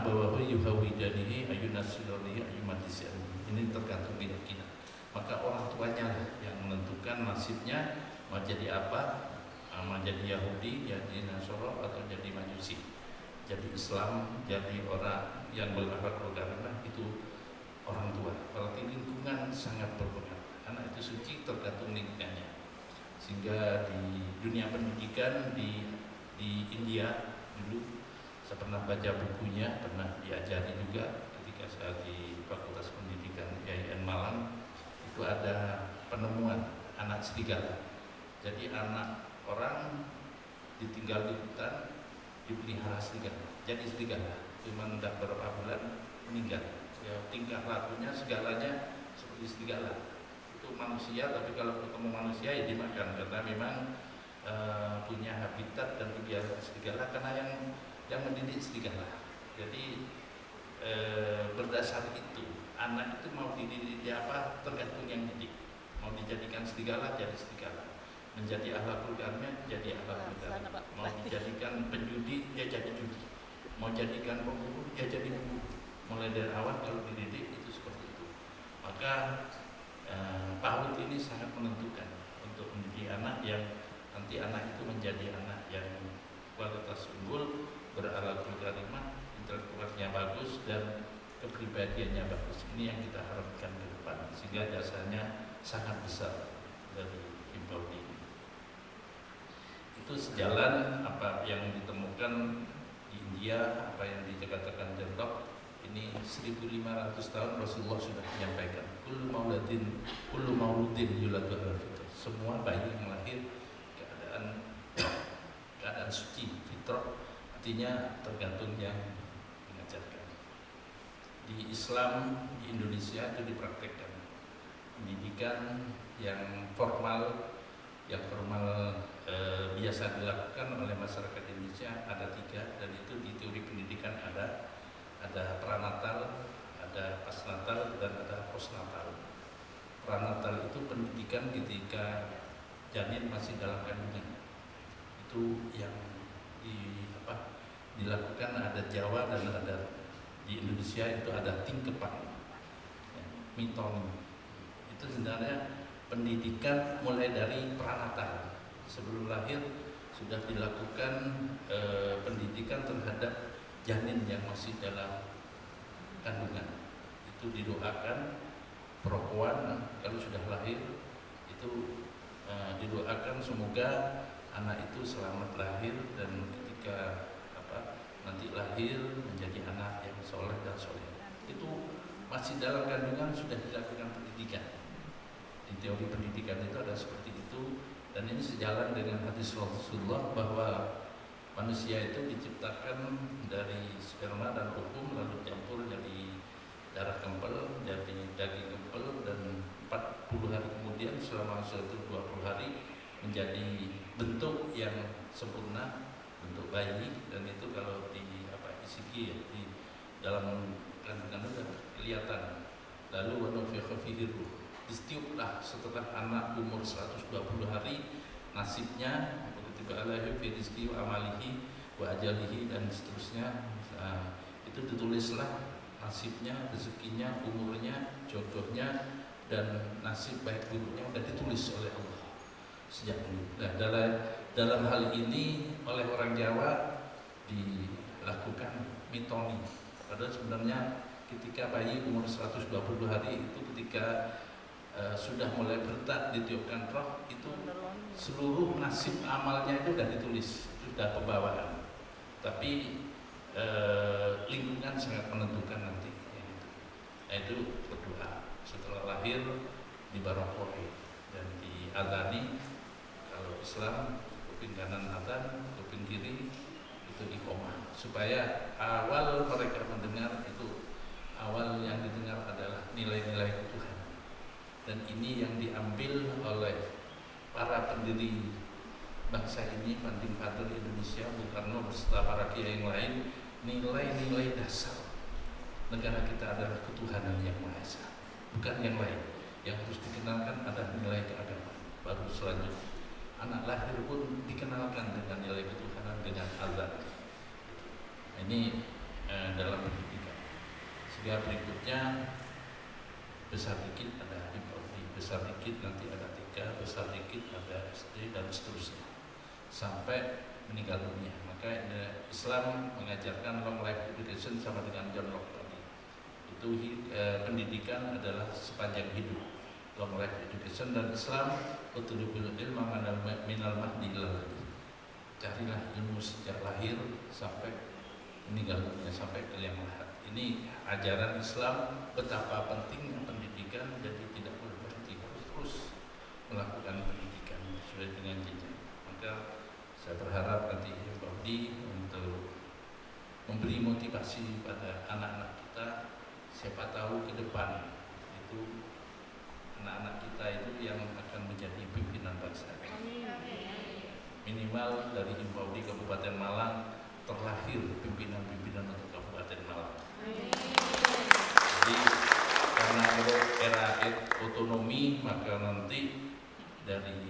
abawahu yuhawidanihi ayunasironihi ayumadisani. Ini tergantung keyakinan. Maka orang tuanya lah yang menentukan nasibnya mau jadi apa, mau jadi Yahudi, jadi Nasoro, atau jadi Majusi, jadi Islam, jadi orang yang berakhlak karimah. Itu orang tua. Berarti lingkungan sangat berpengaruh. Anak itu suci tergantung lingkungannya. Sehingga di dunia pendidikan di India dulu, saya pernah baca bukunya, pernah diajari juga ketika saya di Fakultas Pendidikan IAIN Malang. Itu ada penemuan anak serigala. Jadi anak orang ditinggal di hutan, dipelihara serigala. Jadi serigala, cuma tidak berapa bulan meninggal. Ya, tingkah lakunya segalanya seperti serigala. Itu manusia, tapi kalau ketemu manusia ya dimakan, karena memang punya habitat dan kebiasaan serigala, karena yang mendidik serigala. Jadi berdasar itu anak itu mau dididik apa tergantung yang didik. Mau dijadikan serigala, jadi serigala. Menjadi akhlakul karimah, jadi akhlakul karimah. Mau dijadikan penjudi, ya jadi judi. Mau jadikan pembunuh, ya jadi pembunuh. Mulai dari awal kalau dididik itu seperti itu. Maka PAUD ini sangat menentukan untuk mendidik anak yang nanti anak itu menjadi anak yang kualitas unggul, berakhlakul karimah, intelektualnya bagus dan kepribadiannya bagus. Ini yang kita harapkan ke depan, sehingga jasanya sangat besar dari Himbaudi. Itu sejalan apa yang ditemukan di India, apa yang dikatakan John Locke. Ini 1500 tahun Rasulullah sudah menyampaikan kullu mauludin yuladu ala fitrah. Semua bayi yang lahir keadaan suci, fitrah, artinya tergantung yang mengajarkan. Di Islam di Indonesia itu dipraktekkan pendidikan yang formal biasa dilakukan oleh masyarakat Indonesia ada 3, dan itu di teori pendidikan ada pranatal, ada pasnatal, dan ada postnatal. Pranatal itu pendidikan ketika janin masih dalam kandungan. Itu yang dilakukan ada Jawa dan ada di Indonesia itu ada tingkepan, ya, mitoni. Itu sebenarnya pendidikan mulai dari pranatal. Sebelum lahir sudah dilakukan pendidikan terhadap janin yang masih dalam kandungan. Itu didoakan perakuan kalau sudah lahir itu didoakan semoga anak itu selamat lahir dan ketika nanti lahir menjadi anak yang soleh dan soleh. Itu masih dalam kandungan sudah dilakukan pendidikan. Di teori pendidikan itu ada seperti itu, dan ini sejalan dengan hadis Rasulullah bahwa manusia itu diciptakan dari sperma dan ovum lalu campur jadi darah kempel, jadi daging kempel, dan 40 hari kemudian selama 120 hari menjadi bentuk yang sempurna, bentuk bayi. Dan itu kalau di ICG ya, di dalam kandungan itu kelihatan. Lalu wanufikha fihi ruh, ditiuplah setelah anak umur 120 hari nasibnya kutiba alaihi fi rizqi wa amalihi wa ajalihi dan seterusnya. Itu ditulislah nasibnya, rezekinya, umurnya, jodohnya, dan nasib baik buruknya sudah ditulis oleh Allah sejak dulu. Nah, dalam hal ini oleh orang Jawa dilakukan mitoni. Padahal sebenarnya ketika bayi umur 120 hari itu ketika sudah mulai bertak ditiupkan roh, itu seluruh nasib amalnya itu sudah ditulis, sudah pembawaan. Tapi lingkungan sangat menentukan nanti. Itu berdoa setelah lahir dibarakoi dan diadani. Kalau Islam kuping kanan adzan, kuping kiri itu iqomah, supaya awal mereka mendengar itu awal yang didengar adalah nilai-nilai ketuhanan. Dan ini yang diambil oleh para pendiri bangsa ini, Panding Padel Indonesia, Bung Karno beserta para kiai yang lain. Nilai-nilai dasar negara kita adalah ketuhanan yang Maha Esa, bukan yang lain. Yang harus dikenalkan adalah nilai keagamaan. Baru selanjutnya anak lahir pun dikenalkan dengan nilai ketuhanan, dengan azan. Ini dalam pendidikan. Sehingga berikutnya besar dikit ada Himbaudi, besar dikit nanti ada TK, besar dikit ada SD dan seterusnya sampai meninggal dunia. Maka Islam mengajarkan long life education sama dengan John Locke tadi. Itu pendidikan adalah sepanjang hidup, long life education. Dan Islam utulubul ilma minal mahdi ilal lahir. Carilah ilmu sejak lahir sampai meninggal dunia, sampai ke liang lahat. Ini ajaran Islam betapa pentingnya pendidikan, jadi tidak boleh berhenti, harus terus melakukan pendidikan sesuai dengan jenjang. Maka saya berharap nanti Himbaudi untuk memberi motivasi pada anak-anak kita. Siapa tahu ke depan itu anak-anak kita itu yang akan menjadi pimpinan bangsa. Minimal dari Himbaudi Kabupaten Malang terlahir pimpinan-pimpinan untuk Kabupaten Malang. Jadi karena era otonomi, maka nanti dari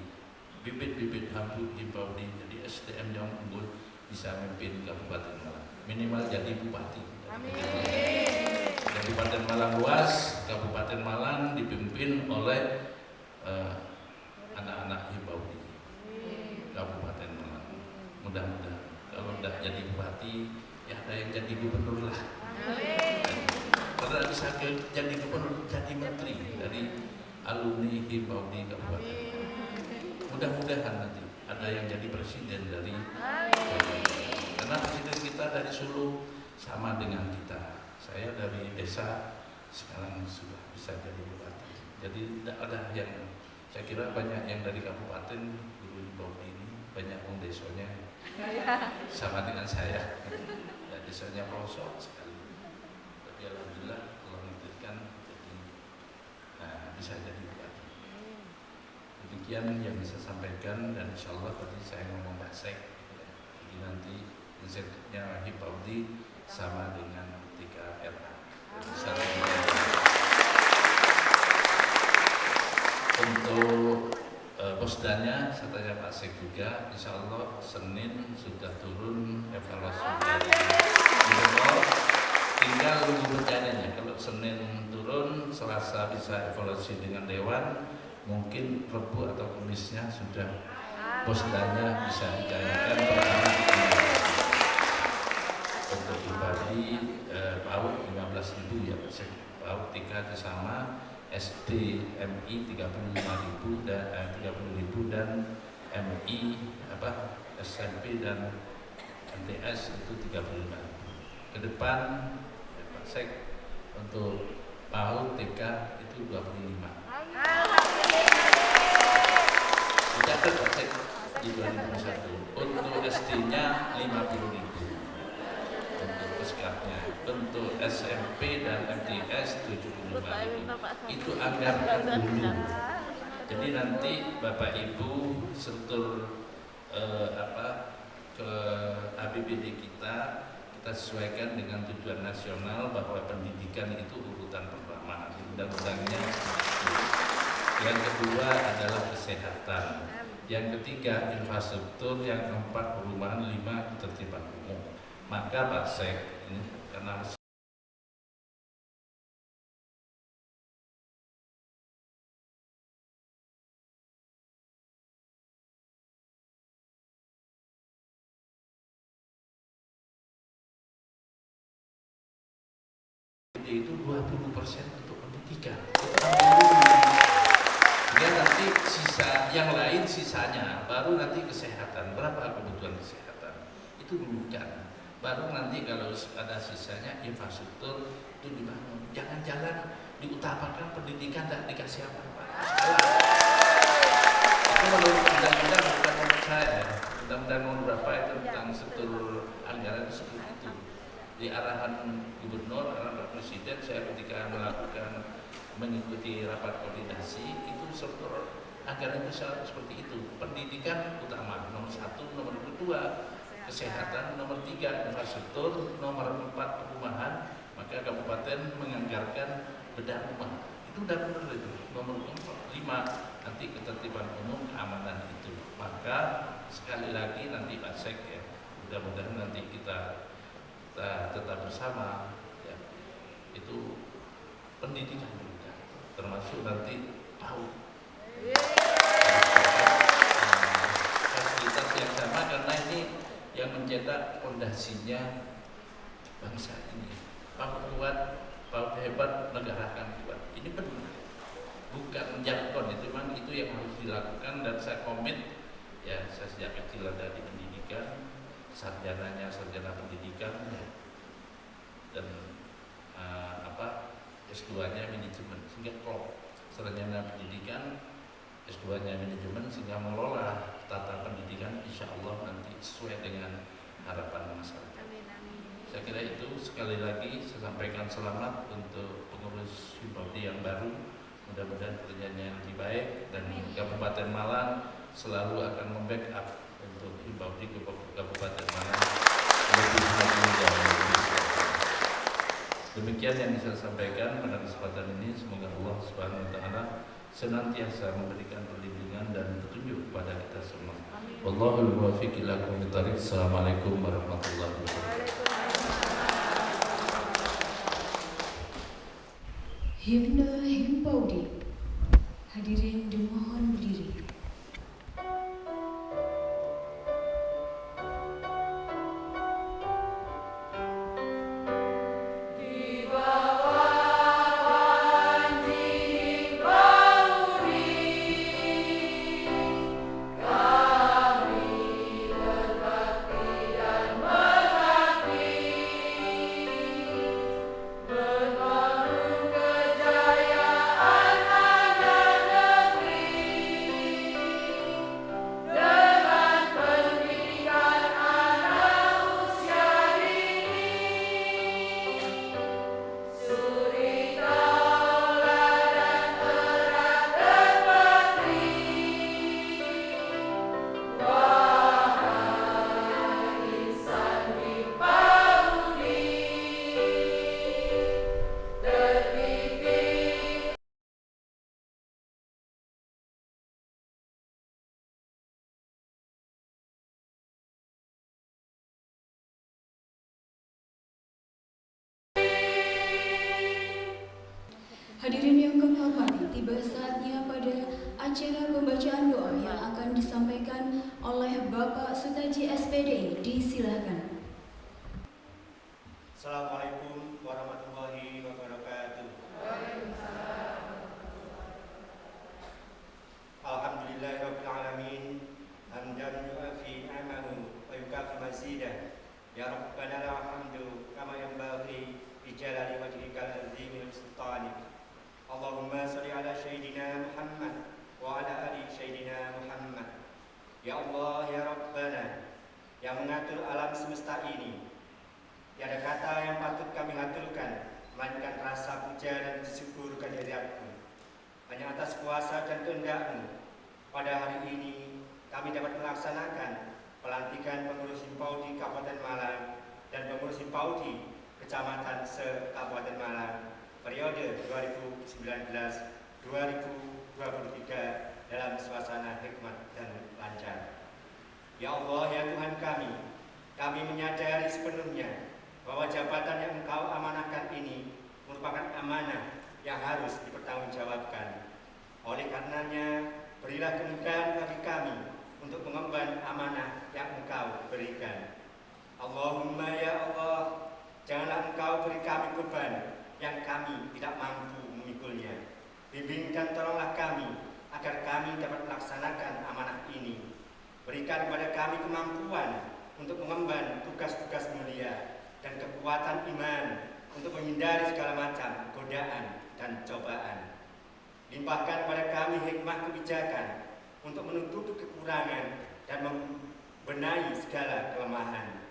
bibit-bibit Himbaudi jadi SDM yang unggul bisa memimpin Kabupaten Malang, minimal jadi bupati. Kabupaten Malang luas, Kabupaten Malang dipimpin oleh anak-anak Himbaudi Kabupaten Malang. Mudah-mudahan kalau tidak jadi bupati, ya ada yang jadi gubernur lah. Kalau bisa jadi gubernur, jadi menteri dari alumni Himbaudi Kabupaten. Mudah-mudahan nanti ada yang jadi presiden dari karena presiden kita dari Sulu sama dengan kita. Saya dari desa sekarang sudah bisa jadi bupati. Jadi tidak ada yang, saya kira banyak yang dari kabupaten dulu Himbaudi ini banyak orang desanya sama dengan saya. Ya, desanya pelosok sekali. Tapi alhamdulillah Allah menentukan jadi bisa jadi bupati. Demikian yang bisa sampaikan, dan insya Allah tadi saya ngomong bahasa ya. Jadi nanti insentifnya Himbaudi sama dengan 3RA. Untuk posdanya saya tanya Pak Sek juga, insya Allah Senin sudah turun evaluasi dari Gubernur, tinggal nunggu rencananya. Kalau Senin turun, Selasa bisa evaluasi dengan Dewan, mungkin Rabu atau Kamisnya sudah posdanya bisa dicairkan per anak. Untuk Himbaudi PAUD 15.000 ya Pak Sek. PAUD TK itu sama, SD MI 35.000 dan 30.000 dan MI SMP dan MTS itu 35.000. Ke depan ya Pak Sek, untuk PAUD TK itu 25. Dicatat Pak Sek di 2021. Untuk SD-nya 50.000. Untuk puskapnya, untuk SMP dan MTS 75.000. Itu anggaran dulu. Jadi nanti Bapak Ibu struktur ke APBD kita sesuaikan dengan tujuan nasional bahwa pendidikan itu urutan pertama. Undang-undangnya. Yang kedua adalah kesehatan. Yang ketiga infrastruktur, yang keempat perumahan, 5 ketertiban umum. Maka Pak Sek ini karena itu 20% untuk pendidikan. Ya nanti sisa yang lain sisanya baru nanti kesehatan. Berapa kebutuhan kesehatan? Itu dulu kan. Baru nanti kalau ada sisanya infrastruktur itu dibangun. Jangan jalan diutamakan pendidikan dan dikasih apa-apa. Itu menurut undang-undang, bukan menurut saya. Undang-undang nomor berapa itu tentang struktur anggaran seperti itu. Di arahan gubernur, arahan presiden, saya ketika mengikuti rapat koordinasi itu struktur anggaran besar seperti itu. Pendidikan utama nomor 1, nomor 2 kesehatan, nomor 3 infrastruktur, nomor 4 perumahan. Maka kabupaten menganggarkan bedah rumah. Itu udah benar itu. Nomor 5 nanti ketertiban umum, keamanan itu. Maka sekali lagi nanti Pak Sek ya, mudah-mudahan nanti kita tetap bersama ya. Itu pendidikan juga, termasuk nanti PAUD. Fasilitas yang sama karena ini yang mencetak fondasinya bangsa ini. PAUD kuat, PAUD hebat, negara akan kuat. Ini benar, bukan jargon, itu memang itu yang harus dilakukan, dan saya komit ya. Saya sejak kecil ada di pendidikan, sarjananya sarjana pendidikan ya. Dan S2-nya manajemen, sehingga klop sarjana pendidikan, S2-nya manajemen, sehingga mengelola tata pendidikan insya Allah nanti sesuai dengan harapan masyarakat. Saya kira itu. Sekali lagi saya sampaikan selamat untuk pengurus Himbaudi yang baru. Mudah-mudahan kerjanya lebih baik, dan Kabupaten Malang selalu akan membackup untuk Himbaudi ke Kabupaten Malang lebih maju dan lebih. Demikian yang bisa saya sampaikan pada kesempatan ini. Semoga Allah Subhanahu wa taala senantiasa memberikan perlindungan dan petunjuk kepada kita semua. Wallahul muwaffiq ila aqwamit thariq. Assalamualaikum warahmatullahi wabarakatuh. Himne Himpaudi. Hadirin dimohon berdiri. Hadirin yang kami hormati, tiba saatnya pada acara pembacaan doa yang akan disampaikan oleh Bapak Sutaji SPDI. Disilahkan. Assalamualaikum warahmatullahi wabarakatuh. Alhamdulillahirabbil alamin, hamdan yu'afi ni'amahu wa yukafi mazidah. Ya Rabbana lakal hamdu kama yanbaghi bi jalali wajhikal azimi wa sultanik. Allahumma shalli ala sayyidina Muhammad wa ala ali sayyidina Muhammad. Ya Allah, ya Rabbana, yang mengatur alam semesta ini, tiada kata yang patut kami haturkan melainkan rasa puja dan syukur kehadiratmu. Hanya atas kuasa dan kehendak-Mu pada hari ini kami dapat melaksanakan pelantikan pengurus Himpaudi Kabupaten Malang dan pengurus Himpaudi Kecamatan se-Kabupaten Malang periode 2019-2023 dalam suasana hikmat dan lancar. Ya Allah, ya Tuhan kami menyadari sepenuhnya bahwa jabatan yang Engkau amanahkan ini merupakan amanah yang harus dipertanggungjawabkan. Oleh karenanya, berilah kemudahan bagi kami untuk mengemban amanah yang Engkau berikan. Allahumma ya Allah, janganlah Engkau beri kami beban yang kami tidak mampu memikulnya. Bimbing dan tolonglah kami agar kami dapat melaksanakan amanah ini. Berikan kepada kami kemampuan untuk mengemban tugas-tugas mulia dan kekuatan iman untuk menghindari segala macam godaan dan cobaan. Limpahkan kepada kami hikmah kebijakan untuk menutupi kekurangan dan membenahi segala kelemahan.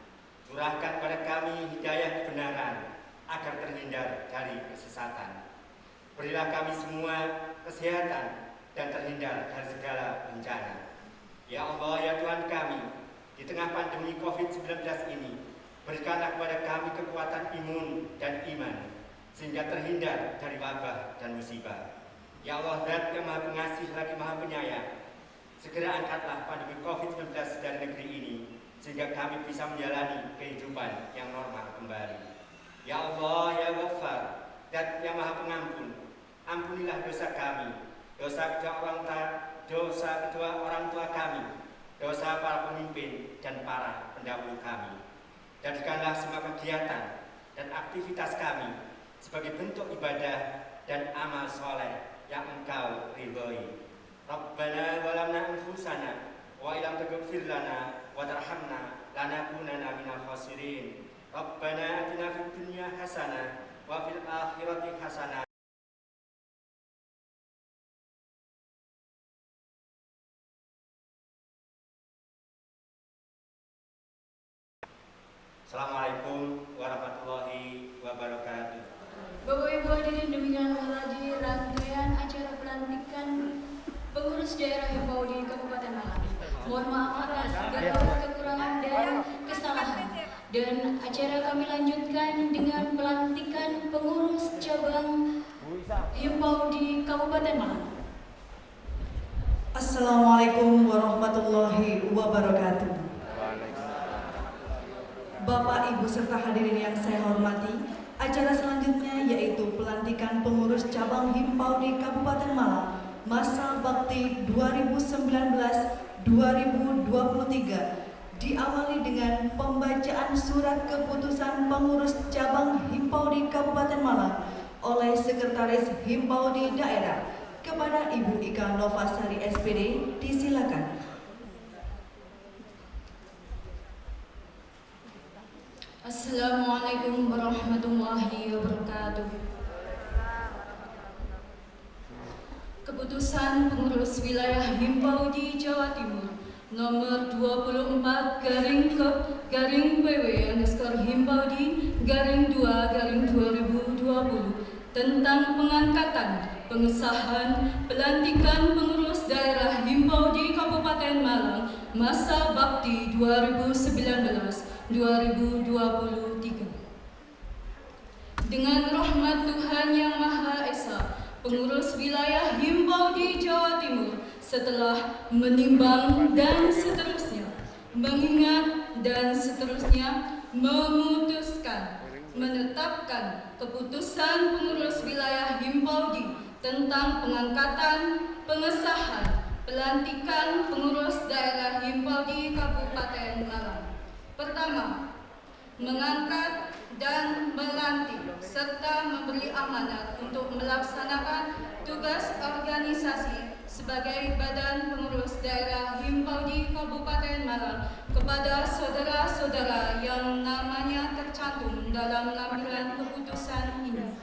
Curahkan kepada kami hidayah kebenaran agar terhindar dari kesesatan. Berilah kami semua kesehatan dan terhindar dari segala bencana. Ya Allah, ya Tuhan kami, di tengah pandemi COVID-19 ini, berikanlah kepada kami kekuatan imun dan iman, sehingga terhindar dari wabah dan musibah. Ya Allah, Zat yang Maha Pengasih lagi Maha Penyayang, segera angkatlah pandemi COVID-19 dari negeri ini, sehingga kami bisa menjalani kehidupan yang normal kembali. Ya Allah, ya Ghaffar, Zat yang Maha Pengampun, ampunilah dosa kami, dosa kedua orang tua kami, dosa para pemimpin dan para pendahulu kami. Jadikanlah semua kegiatan dan aktivitas kami sebagai bentuk ibadah dan amal soleh yang Engkau ridhoi. Rabbana zalamna anfusana wa illam taghfir lana wa tarhamna lanakunanna minal khasirin. Rabbana atina fid dunya hasanah wa fil akhirati hasanah. Assalamualaikum warahmatullahi wabarakatuh. Bapak Ibu hadirin, demikianlah tadi rangkaian acara pelantikan pengurus daerah Himpaudi Kabupaten Malang. Mohon maaf atas segala kekurangan dan kesalahan. Dan acara kami lanjutkan dengan pelantikan pengurus cabang Himpaudi Kabupaten Malang. Assalamualaikum warahmatullahi wabarakatuh. Bapak, Ibu, serta hadirin yang saya hormati, acara selanjutnya yaitu pelantikan pengurus cabang Himpaudi Kabupaten Malang masa bakti 2019-2023 diawali dengan pembacaan surat keputusan pengurus cabang Himpaudi Kabupaten Malang oleh Sekretaris Himpaudi Daerah kepada Ibu Ika Novasari SPD. Disilakan. Assalamualaikum warahmatullahi wabarakatuh. Keputusan Pengurus Wilayah Himpaudi Jawa Timur nomor 24/Himpaudi_2/2020 tentang pengangkatan, pengesahan, pelantikan pengurus daerah Himpaudi Kabupaten Malang masa bakti 2019-2023. Dengan rahmat Tuhan Yang Maha Esa, pengurus wilayah Himpaudi Jawa Timur setelah menimbang dan seterusnya, mengingat dan seterusnya, memutuskan, menetapkan keputusan pengurus wilayah Himpaudi tentang pengangkatan, pengesahan, pelantikan pengurus daerah Himpaudi Kabupaten Malang. Pertama, mengangkat dan melantik serta memberi amanat untuk melaksanakan tugas organisasi sebagai badan pengurus daerah Himpaudi Kabupaten Malang kepada saudara-saudara yang namanya tercantum dalam lampiran keputusan ini.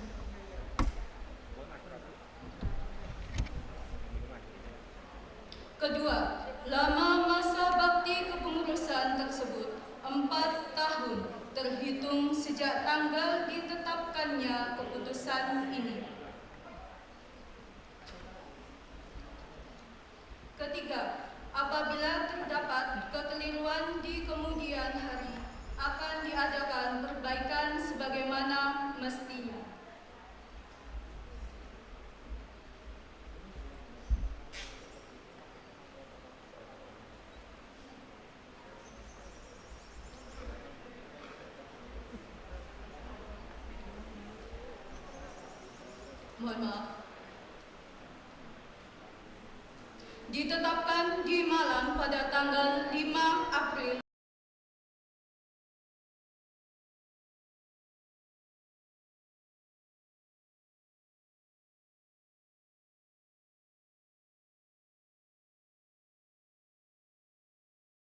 Kedua, lama masa bakti kepengurusan tersebut 4 tahun terhitung sejak tanggal ditetapkannya keputusan ini. Ketiga, apabila terdapat kekeliruan di kemudian hari, akan diadakan perbaikan sebagaimana mestinya. Mohon maaf. Ditetapkan di Malang pada tanggal 5 April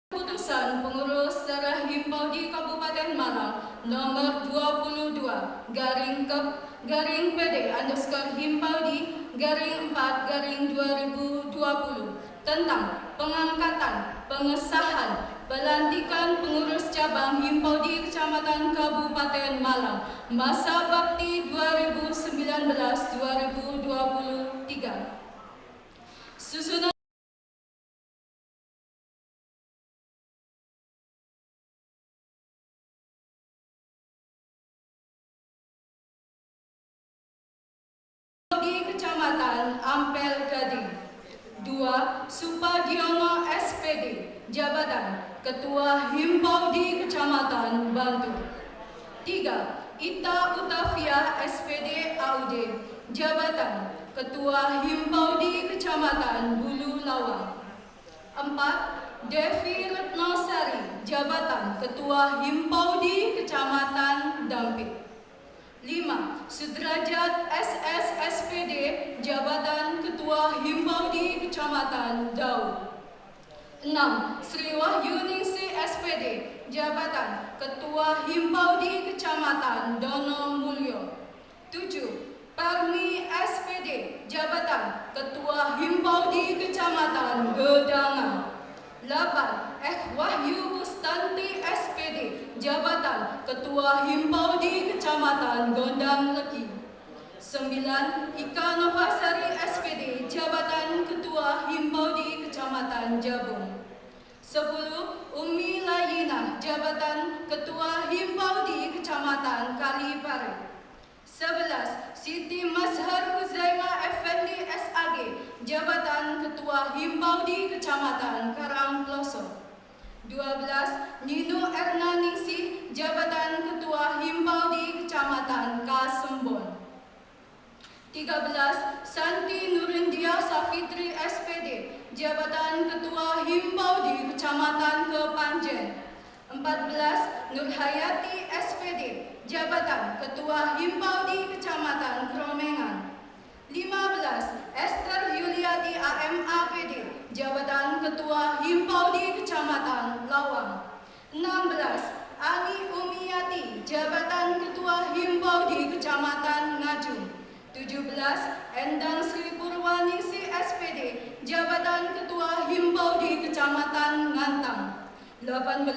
keputusan pengurus daerah Himpaudi Kabupaten Malang nomor 22/PD_Himpaudi_4/2020 tentang pengangkatan, pengesahan, pelantikan pengurus cabang Himpaudi Kecamatan Kabupaten Malang masa bakti 2019-2023. Susunan Kecamatan Ampel Gading. 2. Supadiono SPD, Jabatan Ketua Himpaudi Kecamatan Bantul. 3. Ita Utavia SPD AUD, Jabatan Ketua Himpaudi Kecamatan Bulu Lawang. 4. Devi Retnosari, Jabatan Ketua Himpaudi Kecamatan Dampit. 5. Sudrajat SS SPD, Jabatan Ketua Himpaudi Kecamatan Daud. 6. Sri Wahyuningsi SPD, Jabatan Ketua Himpaudi Kecamatan Dono Mulyo. 7. Parmi SPD, Jabatan Ketua Himpaudi Kecamatan Gedangan. 8. Wahyu Bustanti SPD, Jabatan Ketua Himpaudi Kecamatan Gondang Leki. 9. Ika Novasari SPD, Jabatan Ketua Himpaudi Kecamatan Jabung. 10. Umi Layina, Jabatan Ketua Himpaudi Kecamatan Kalipare. 11. Siti Mazhar Huzaima Effendi SAG, Jabatan Ketua Himpaudi Kecamatan Karang Pelosok. 12. Nino Erna Ningsih, Jabatan Ketua Himpaudi Kecamatan Kasembon. 13. Santi Nurindia Safitri SPD, Jabatan Ketua Himpaudi Kecamatan Kepanjen. 14. Nurhayati SPD, Jabatan Ketua Himpaudi Kecamatan Kromengan. 15. Esther Yuliati AMAPD, Jabatan Ketua Himpaudi Kecamatan Lawang. 16. Ani Umiyati, Jabatan Ketua Himpaudi Kecamatan Ngajum. 17. Endang Sri Purwaningsih SPD, Jabatan Ketua Himpaudi Kecamatan Ngantang. 18.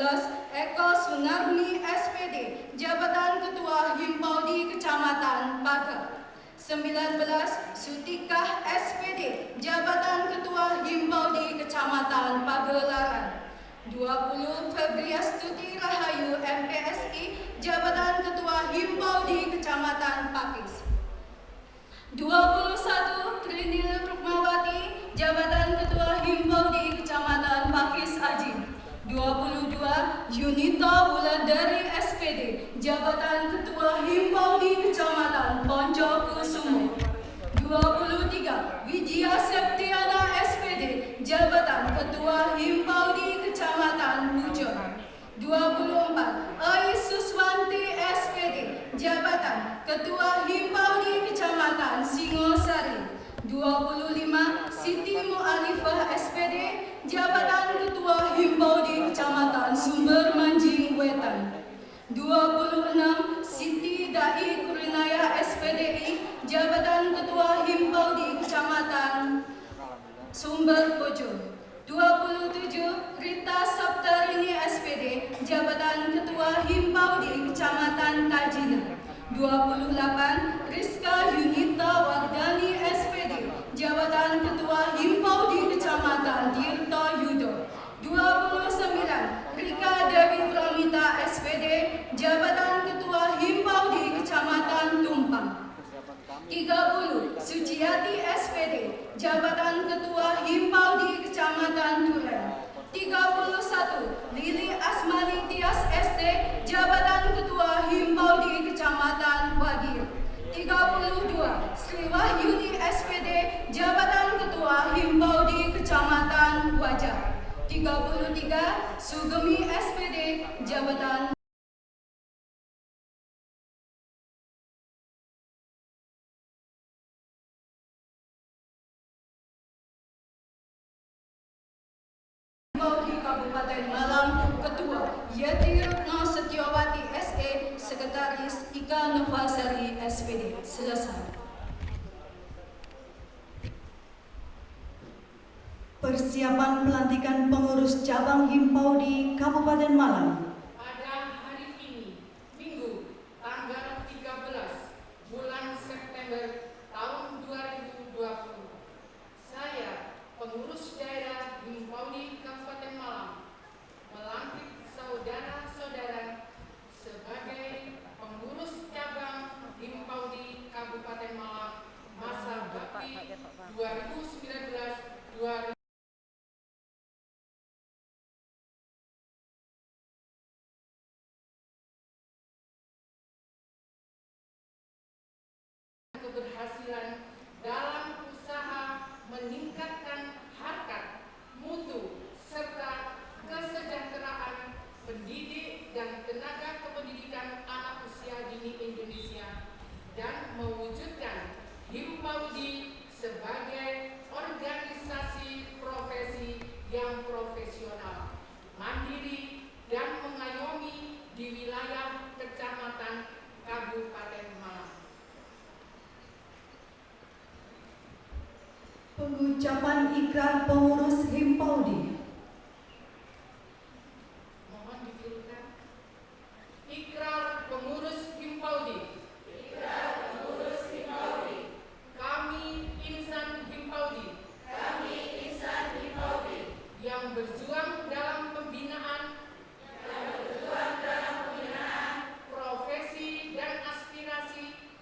Eko Sunarni SPD, Jabatan Ketua Himpaudi Kecamatan Pagar. 19. Sutikah SPD, Jabatan Ketua Himpaudi Kecamatan Pagelaran. 20. Febriastuti Rahayu MPSI, Jabatan Ketua Himpaudi Kecamatan Pakis. 21. Trinil Rukmawati, Jabatan Ketua Himpaudi Kecamatan Pakis Aji. 22. Yunita Wulandari SPD, Jabatan Ketua Himpaudi Kecamatan Poncokusumo. 23. Wijaya Septiana SPD, Jabatan Ketua Himpaudi Kecamatan Bujon. 24. Ai Suswanti SPD, Jabatan Ketua Himpaudi Kecamatan Singosari. 25. Siti Mu'alifah SPD, Jabatan Ketua Himpaudi Kecamatan Sumber Manjing Wetan. 26. Siti Dai Kurinaya SPDI, Jabatan Ketua Himpaudi Kecamatan Sumber Bojo. 27. Rita Saptarini SPD, Jabatan Ketua Himpaudi Kecamatan Tajina. 28. Rizka Yunita Wardani SPD, Jabatan Ketua Himpaudi Kecamatan Tirto Yudo. 29. Rika Dewi Pramita SPD, Jabatan Ketua Himpaudi Kecamatan Tumpang. 30. Suciati SPD, Jabatan Ketua Himpaudi Kecamatan Duren. 31. Lili Asmani Tias SD, Jabatan Ketua Himpaudi Kecamatan Wagir. 32. Sri Wahyuni SPD, Jabatan Ketua Himpaudi Kecamatan Wajah. 33. Sugemi SPD, Jabatan Himpaudi Kabupaten Malang. Ketua Yeti Retno Setiawati SE, Sekretaris Ika Novasari SPD. Selesai. Persiapan pelantikan pengurus cabang Himpaudi Kabupaten Malang. Pada hari ini, Minggu, tanggal 13 bulan September tahun 2020, saya, pengurus daerah Himpaudi Kabupaten Malang, melantik saudara-saudara sebagai pengurus cabang Himpaudi Kabupaten Malang masa bakti 2019-2020. Keberhasilan dalam usaha meningkatkan harkat, mutu, serta kesejahteraan pendidik dan tenaga kependidikan anak usia dini Indonesia dan mewujudkan Himpaudi sebagai organisasi profesi yang profesional, mandiri, dan mengayomi di wilayah Kecamatan Kabupaten Malang. Pengucapan ikrar pengurus Himpaudi. Mohon dituliskan. Ikrar pengurus Himpaudi. Ikrar pengurus Himpaudi. Kami insan Himpaudi yang berjuang dalam pembinaan profesi dan aspirasi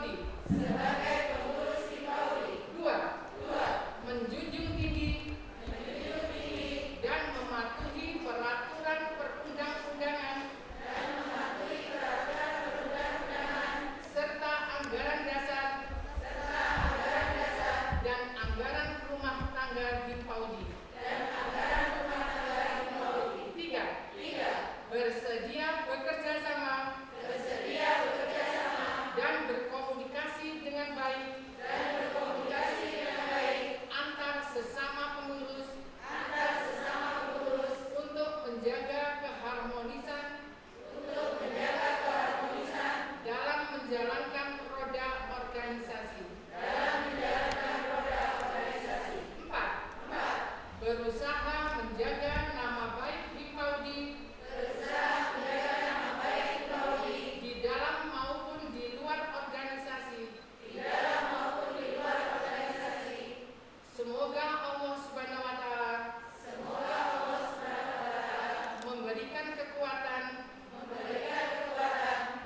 Himpaudi. 2. Menjunjung tinggi dan mematuhi peraturan perundang-undangan serta anggaran dasar dan anggaran rumah tangga Himpaudi. 3. Bersedia bekerja sama dan berkomunikasi dengan baik antar sesama pengurus untuk menjaga keharmonisan dalam menjalankan roda organisasi. 4. Berusaha menjaga nama baik Himpaudi di dalam maupun di luar organisasi. Semoga Allah Subhanahu wa Ta'ala memberikan kekuatan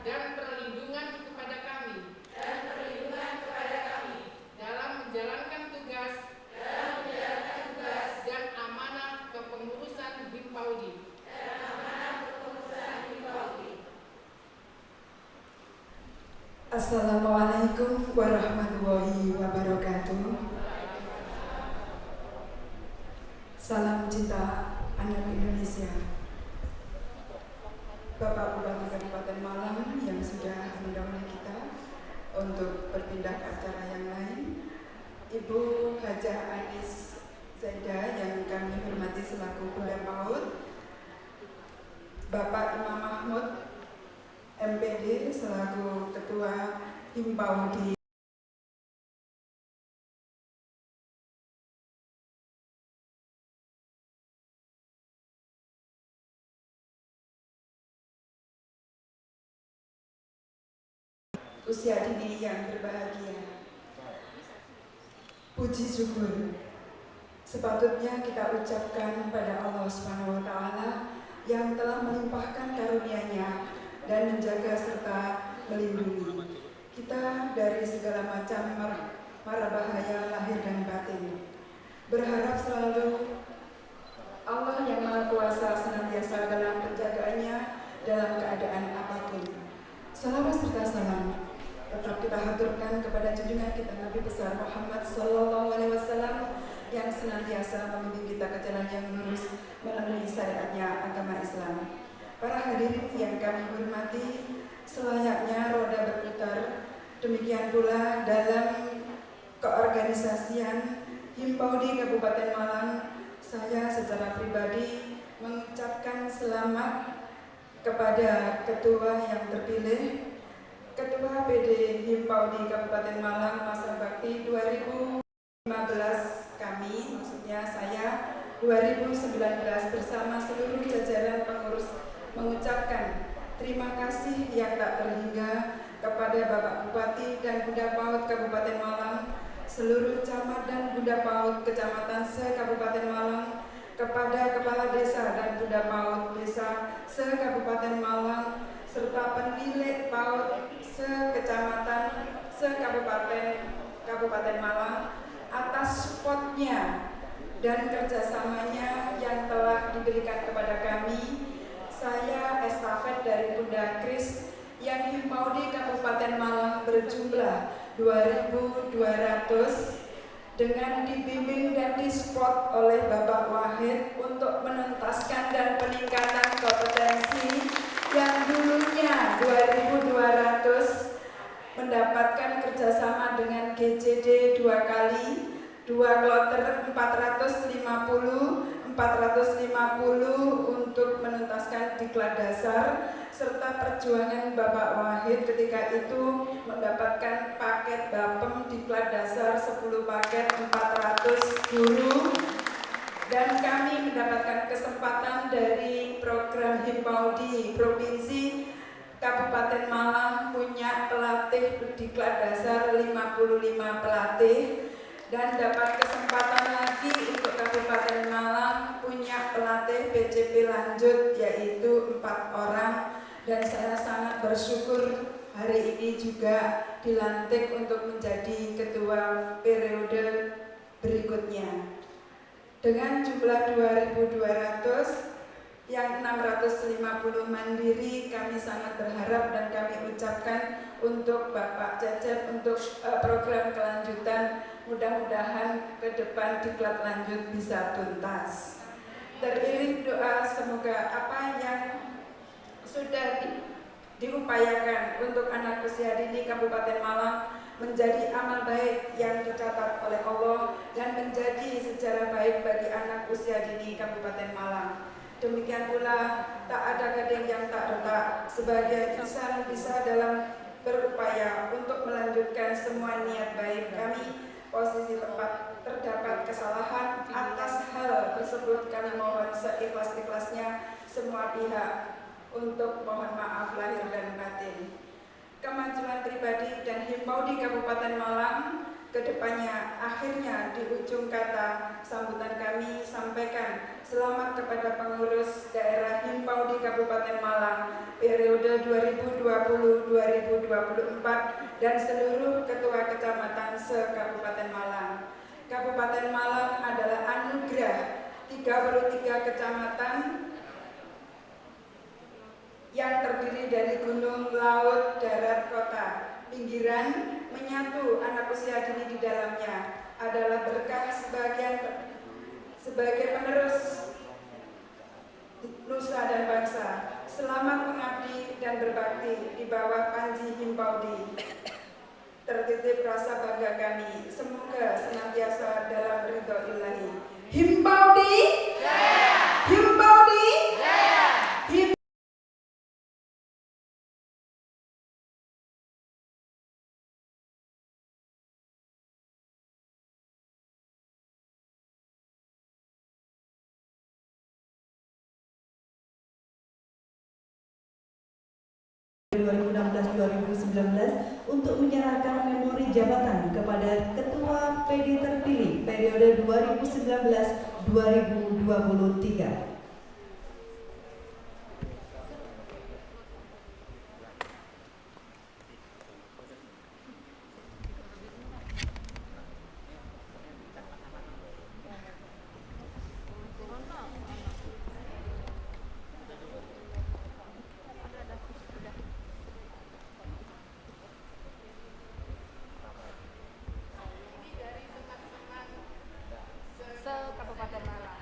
dan perlindungan kepada kami dalam menjalankan tugas dan amanah kepengurusan Himpaudi. Assalamualaikum warahmatullahi wabarakatuh. Salam cinta anak Indonesia. Bapak Bupati Kabupaten Malang yang sudah mendahului kita untuk berpindah ke acara yang lain, Ibu Hajah Anis Zaida yang kami hormati selaku Bunda PAUD, Bapak Imam Mahmud MPD selaku Ketua Himpaudi. Usia dini yang berbahagia. Puji syukur sepatutnya kita ucapkan pada Allah Subhanahu wa Ta'ala yang telah melimpahkan karunia-Nya dan menjaga serta melindungi kita dari segala macam mara bahaya lahir dan batin. Berharap selalu Allah yang Maha Kuasa senantiasa dalam penjagaannya dalam keadaan apapun. Salawat serta salam tetap kita haturkan kepada junjungan kita Nabi besar Muhammad SAW yang senantiasa membimbing kita ke jalan yang lurus melalui syariatnya agama Islam. Para hadirin yang kami hormati, selayaknya roda berputar, demikian pula dalam keorganisasian Himpaudi Kabupaten Malang, saya secara pribadi mengucapkan selamat kepada Ketua yang terpilih, Ketua PD Himpaudi Kabupaten Malang masa bakti 2015 kami, maksudnya saya 2019 bersama seluruh jajaran pengurus mengucapkan terima kasih yang tak terhingga kepada Bapak Bupati dan Bunda PAUD Kabupaten Malang, seluruh camat dan Bunda PAUD Kecamatan se-Kabupaten Malang, kepada Kepala Desa dan Bunda PAUD Desa se-Kabupaten Malang, serta penilik PAUD se-Kecamatan se-Kabupaten Malang atas supportnya dan kerjasamanya yang telah diberikan kepada kami. Saya estafet dari Bunda Kris yang Himpaudi Kabupaten Malang berjumlah 2.200 dengan dibimbing dan disupport oleh Bapak Wahid untuk menuntaskan dan peningkatan kompetensi yang dulunya 2.200 mendapatkan kerjasama dengan GCD 2 kali, 2 kloter 450 untuk menuntaskan diklat dasar, serta perjuangan Bapak Wahid ketika itu mendapatkan paket Bapem diklat dasar 10 paket 400 guru, dan kami mendapatkan kesempatan dari program Himpaudi Provinsi Kabupaten Malang punya pelatih diklat dasar 55 pelatih, dan dapat kesempatan lagi untuk Kabupaten Malang punya pelatih PCP lanjut yaitu 4 orang, dan saya sangat bersyukur hari ini juga dilantik untuk menjadi ketua periode berikutnya. Dengan jumlah 2.200 yang 650 mandiri, kami sangat berharap dan kami ucapkan untuk Bapak Cecep untuk program kelanjutan, mudah-mudahan ke depan diklat lanjut bisa tuntas. Teriring doa semoga apa yang sudah diupayakan untuk anak usia dini Kabupaten Malang menjadi amal baik yang dicatat oleh Allah dan menjadi sejarah baik bagi anak usia dini Kabupaten Malang. Demikian pula tak ada gading yang tak retak, sebagai insan bisa dalam berupaya untuk melanjutkan semua niat baik kami. Posisi tempat terdapat kesalahan atas hal tersebut kami mohon seikhlas-ikhlasnya semua pihak untuk mohon maaf lahir dan batin. Kemajuan pribadi dan himpau di Kabupaten Malang kedepannya akhirnya di ujung kata sambutan kami sampaikan selamat kepada pengurus daerah himpau di Kabupaten Malang periode 2020-2024 dan seluruh ketua kecamatan se-Kabupaten Malang. Kabupaten Malang adalah anugerah 33 kecamatan yang terdiri dari gunung, laut, darat, kota, pinggiran, menyatu anak usia dini di dalamnya adalah berkah sebagai penerus nusa dan bangsa. Selamat mengabdi dan berbakti di bawah Panji Himpaudi. Tertitip rasa bangga kami, semoga senantiasa dalam ridho ilahi. Himpaudi, Himpaudi, untuk menyerahkan memori jabatan kepada Ketua PD terpilih periode 2019-2023. Kabupaten Malang.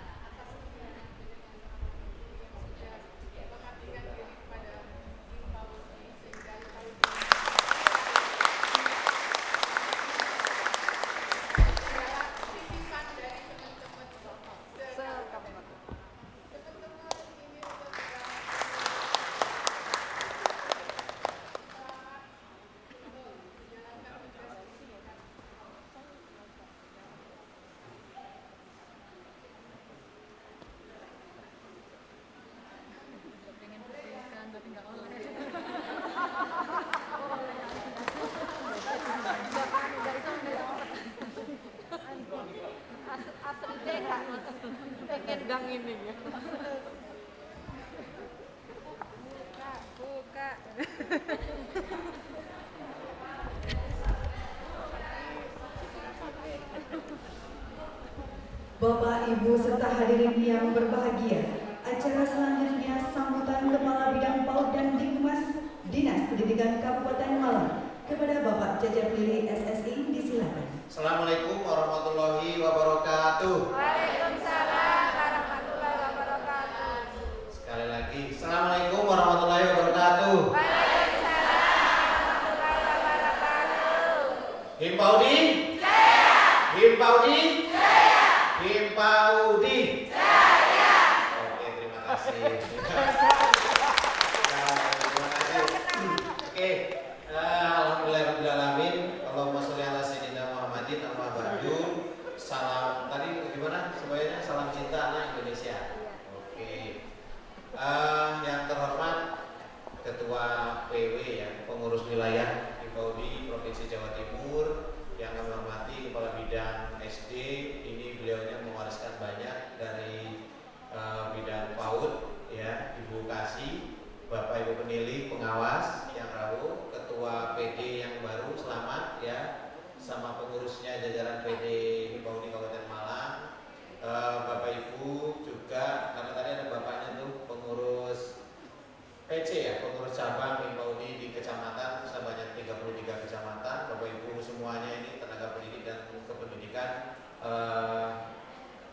Gang ini ya. Buka. Bapak, Ibu, serta hadirin yang berbahagia, acara selanjutnya sambutan Kepala Bidang PAUD dan Dikmas Dinas Pendidikan Kabupaten Malang kepada Bapak Cecep Lili SSI, disilakan. Assalamualaikum warahmatullahi wabarakatuh. Waalaikumsalam warahmatullahi wabarakatuh. Sekali lagi, Assalamualaikum warahmatullahi wabarakatuh. Waalaikumsalam warahmatullahi wabarakatuh. Himpaudi? Jaya! Himpaudi? Jaya! Himpaudi? Jaya! Oke, terima kasih. Terima kasih. Oke, alhamdulillahirrahmanirrahim. Allahumma sholli ala sayyidina Muhammadin amma ba'du. Salam tadi gimana semuanya? Salam cinta anak Indonesia. Oke. Yang terhormat Ketua PW ya, pengurus wilayah Himpaudi Provinsi Jawa Timur, yang kami hormati Kepala Bidang SD, ini beliaunya mewariskan banyak dari bidang PAUD ya, Ibu Kasih, Bapak Ibu Penilih, pengawas yang rawuh, Ketua sama pengurusnya jajaran PD Himbaudi Kabupaten Malang, Bapak Ibu juga, karena tadi ada bapaknya tuh pengurus PC ya, pengurus cabang Himbaudi di kecamatan sebanyak 33 kecamatan, Bapak Ibu semuanya ini tenaga pendidik dan kependidikan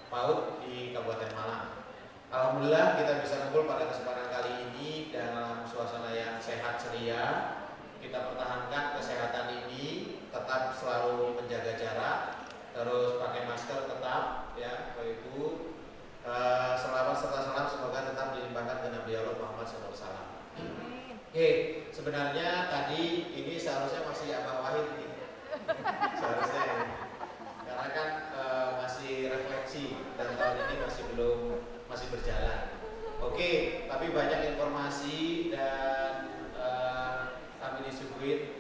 PAUD di Kabupaten Malang. Alhamdulillah kita bisa kumpul pada kesempatan kali ini dalam suasana yang sehat ceria. Kita pertahankan kesehatan ini, tetap selalu menjaga jarak, terus pakai masker tetap ya Bapak Ibu. Selawat serta salam semoga tetap dilimpahkan ke Nabi Allah Muhammad SAW. Oke, sebenarnya tadi ini seharusnya masih Abah Wahid ini. Seharusnya ini. Karena kan masih refleksi dan tahun ini masih berjalan. Oke, tapi banyak informasi dan kami disuguhin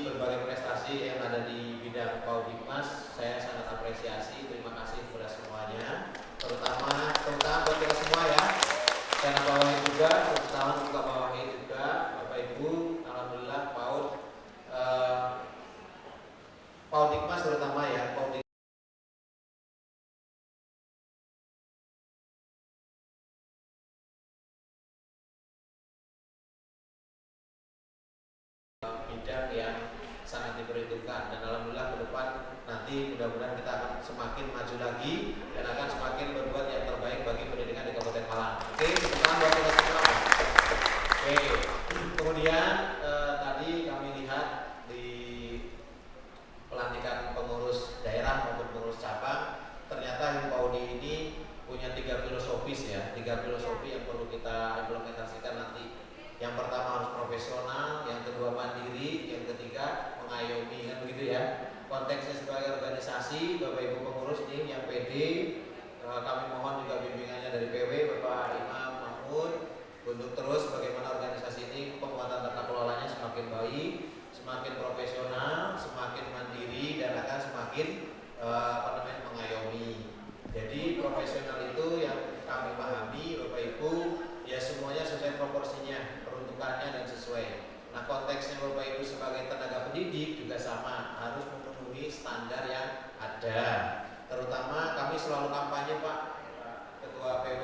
berbagai prestasi yang ada di bidang Paudikmas. Saya sangat apresiasi, terima kasih kepada semuanya, terutama buat kita semua ya, dan bawah juga, terutama juga bawah juga, Bapak Ibu, alhamdulillah Paudikmas terutama ya, bidang yang sangat diperhitungkan, dan alhamdulillah ke depan nanti mudah-mudahan kita akan semakin maju lagi dan akan semakin berbuat yang terbaik bagi pendidikan di Kabupaten Malang. Oke, tepuk tangan buat kita semua. Oke, kemudian tadi kami lihat di pelantikan pengurus daerah maupun pengurus cabang, ternyata Himbaudi ini punya 3 filosofis ya, 3 filosofi yang perlu kita implementasikan nanti. Yang pertama harus profesional, yang kedua mandiri, yang ketiga mengayomi, kan begitu ya. Konteksnya sebagai organisasi, Bapak Ibu pengurus ini yang PD, kami mohon juga bimbingannya dari PW Bapak Imam Mahmud untuk terus bagaimana organisasi ini penguatan tata kelolanya semakin baik, semakin profesional, semakin mandiri, dan akan semakin mengayomi. Jadi profesional itu yang kami pahami Bapak Ibu ya, semuanya sesuai proporsinya, peruntukannya dan sesuai. Nah, konteksnya Bapak Ibu sebagai tenaga pendidik juga sama, harus memenuhi standar yang ada. Terutama kami selalu kampanye Pak Ketua PW,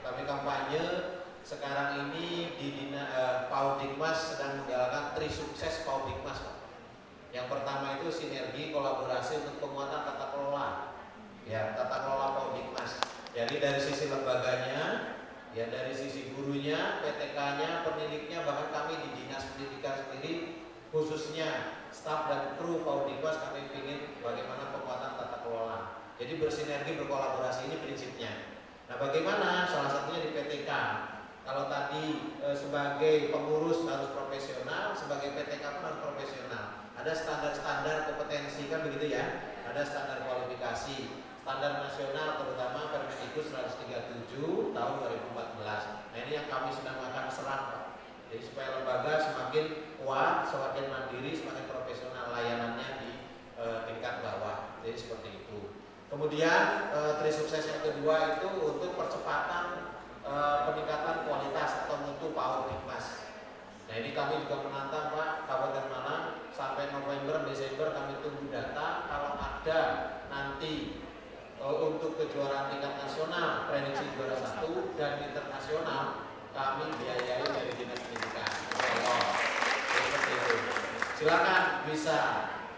kami kampanye sekarang ini di Paudikmas sedang menggalakkan Trisukses Paudikmas Pak. Yang pertama itu sinergi kolaborasi untuk penguatan tata kelola. Ya, tata kelola Paudikmas. Jadi dari sisi lembaganya, ya dari sisi gurunya, PTK-nya, pendidiknya, bahkan kami di Dinas Pendidikan sendiri, khususnya staf dan kru Paudikmas, kami ingin bagaimana penguatan tata kelola. Jadi bersinergi, berkolaborasi, ini prinsipnya. Nah, bagaimana? Salah satunya di PTK. Kalau tadi sebagai pengurus harus profesional, sebagai PTK pun harus profesional. Ada standar-standar kompetensi kan begitu ya? Ada standar kualifikasi. Standar nasional terutama Permendikbud 137 tahun 2014. Nah, ini yang kami sedang akan serap Pak. Jadi supaya lembaga semakin kuat, semakin mandiri, semakin profesional layanannya di tingkat bawah. Jadi seperti itu. Kemudian Trisukses yang kedua itu untuk percepatan peningkatan kualitas atau mutu Paudikmas. Nah, ini kami juga menantang Pak Kabupaten Malang sampai November, Desember kami tunggu data kalau ada nanti untuk kejuaraan tingkat nasional, prediksi juara 1 dan internasional kami biayai dari Dinas Pendidikan. Seperti itu. Silakan bisa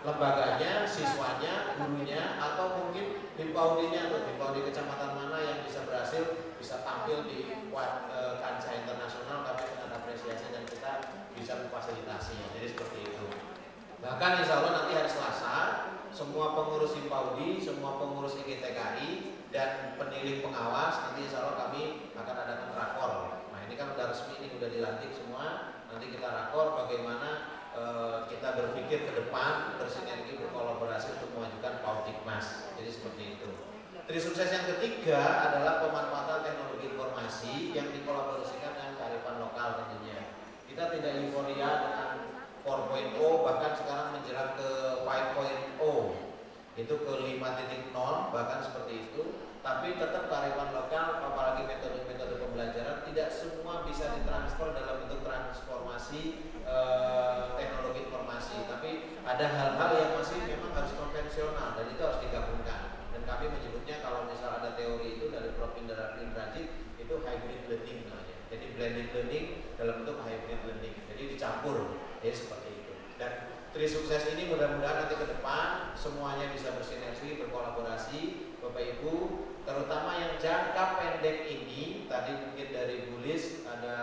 lembaganya, siswanya, gurunya, atau mungkin Himpaudinya atau Himpaudi kecamatan mana yang bisa berhasil bisa tampil di kancah internasional, kami sangat apresiasi dan kita bisa memfasilitasi. Jadi seperti itu. Bahkan insya Allah nanti hari Selasa semua pengurus Himpaudi, semua pengurus IGTKI dan penilik pengawas nanti insya Allah kami akan adakan rakor. Nah, ini kan udah resmi, ini udah dilantik semua. Nanti kita rakor bagaimana kita berpikir ke depan, bersinergi, berkolaborasi untuk memajukan Paudikmas. Jadi seperti itu. Trisukses yang ketiga adalah pemanfaatan teknologi informasi yang dikolaborasikan dengan kearifan lokal tentunya. Kita tidak euforia dengan 4.0, bahkan sekarang menjelang ke 5.0, itu ke 5.0, bahkan seperti itu. Tapi tetap kearifan lokal, apalagi metode-metode pembelajaran tidak semua bisa ditransfer dalam bentuk transformasi teknologi informasi informasi, tapi ada hal-hal yang masih memang harus konvensional dan itu harus digabungkan. Dan kami menyebutnya kalau misal ada teori itu dari Prof. Indra Rajit itu hybrid learning namanya. Jadi blended learning dalam bentuk hybrid learning. Jadi dicampur, jadi seperti itu. Dan Tri Sukses ini mudah-mudahan nanti ke depan semuanya bisa bersinergi, berkolaborasi, Bapak Ibu, terutama yang jangka pendek ini. Tadi mungkin dari Bu Lis ada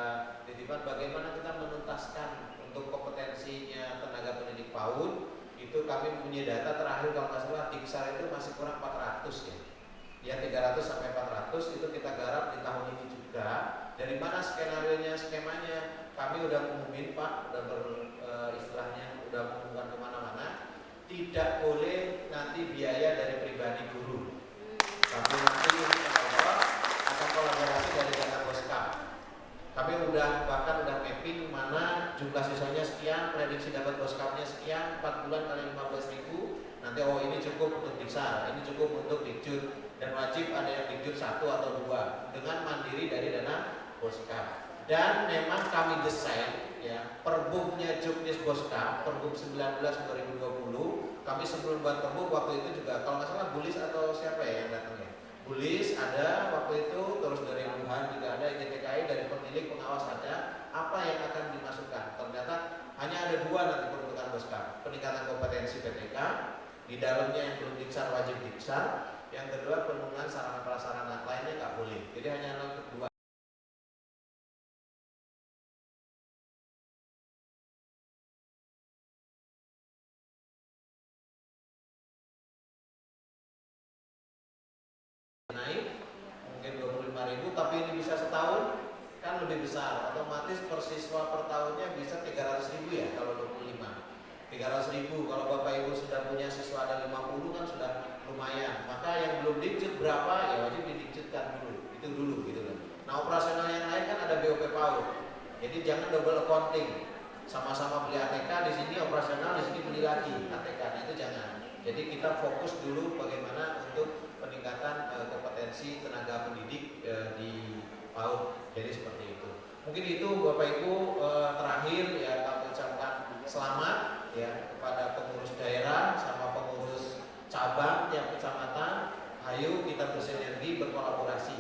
titipan bagaimana kita menuntaskan untuk kompetensinya tenaga pendidik PAUD. Itu kami punya data terakhir kalau nggak salah Diksar itu masih kurang 400 ya. Ya 300 sampai 400 itu kita garap di tahun ini juga. Dari mana skenarionya, skemanya kami udah ngumumin Pak, udah istilahnya udah mengumumkan kemana-mana. Tidak boleh nanti biaya dari pribadi guru. Tapi nanti akan kolaborasi dari dana Boskap. Kami bahkan udah mapping mana jumlah siswanya sekian, prediksi dapat Boskapnya sekian, 4 bulan kali 15.000. Nanti ini cukup untuk Diksar, ini cukup untuk Dikjud, dan wajib ada yang Dikjud 1 atau 2 dengan mandiri dari dana Boskap. Dan memang kami desain ya perbumnya Juknis Boskap, Perbum 19 2020. Kami sebelum buat perbum waktu itu juga kalau nggak salah Bulis atau siapa ya yang datang ya. Bulis ada waktu itu, terus dari Wuhan juga ada, IGTKI dari pemilik pengawas ada. Apa yang akan dimasukkan? Ternyata hanya ada 2 nanti peruntukan Boskap. Peningkatan kompetensi PTK, di dalamnya yang belum Diksar wajib Diksar. Yang kedua penurunan sarana prasarana lainnya nggak boleh. Jadi hanya untuk 2. Naik mungkin 25.000, tapi ini bisa setahun kan lebih besar, otomatis per siswa per tahunnya bisa 300.000 ya kalau 25. 300.000 kalau Bapak Ibu sudah punya siswa ada 50 kan sudah lumayan. Maka yang belum Dikjud berapa ya wajib didikjudkan dulu, itu dulu gitu kan. Nah operasional yang lain kan ada BOP PAUD, jadi jangan double accounting, sama-sama beli ATK di sini operasional, di sini beli lagi ATK, nah itu jangan. Jadi kita fokus dulu bagaimana untuk peningkatan kompetensi tenaga pendidik di PAUD. Jadi seperti itu. Mungkin itu Bapak Ibu terakhir ya kami ucapkan selamat ya kepada pengurus daerah sama pengurus cabang tiap kecamatan. Ayo kita bersinergi, berkolaborasi.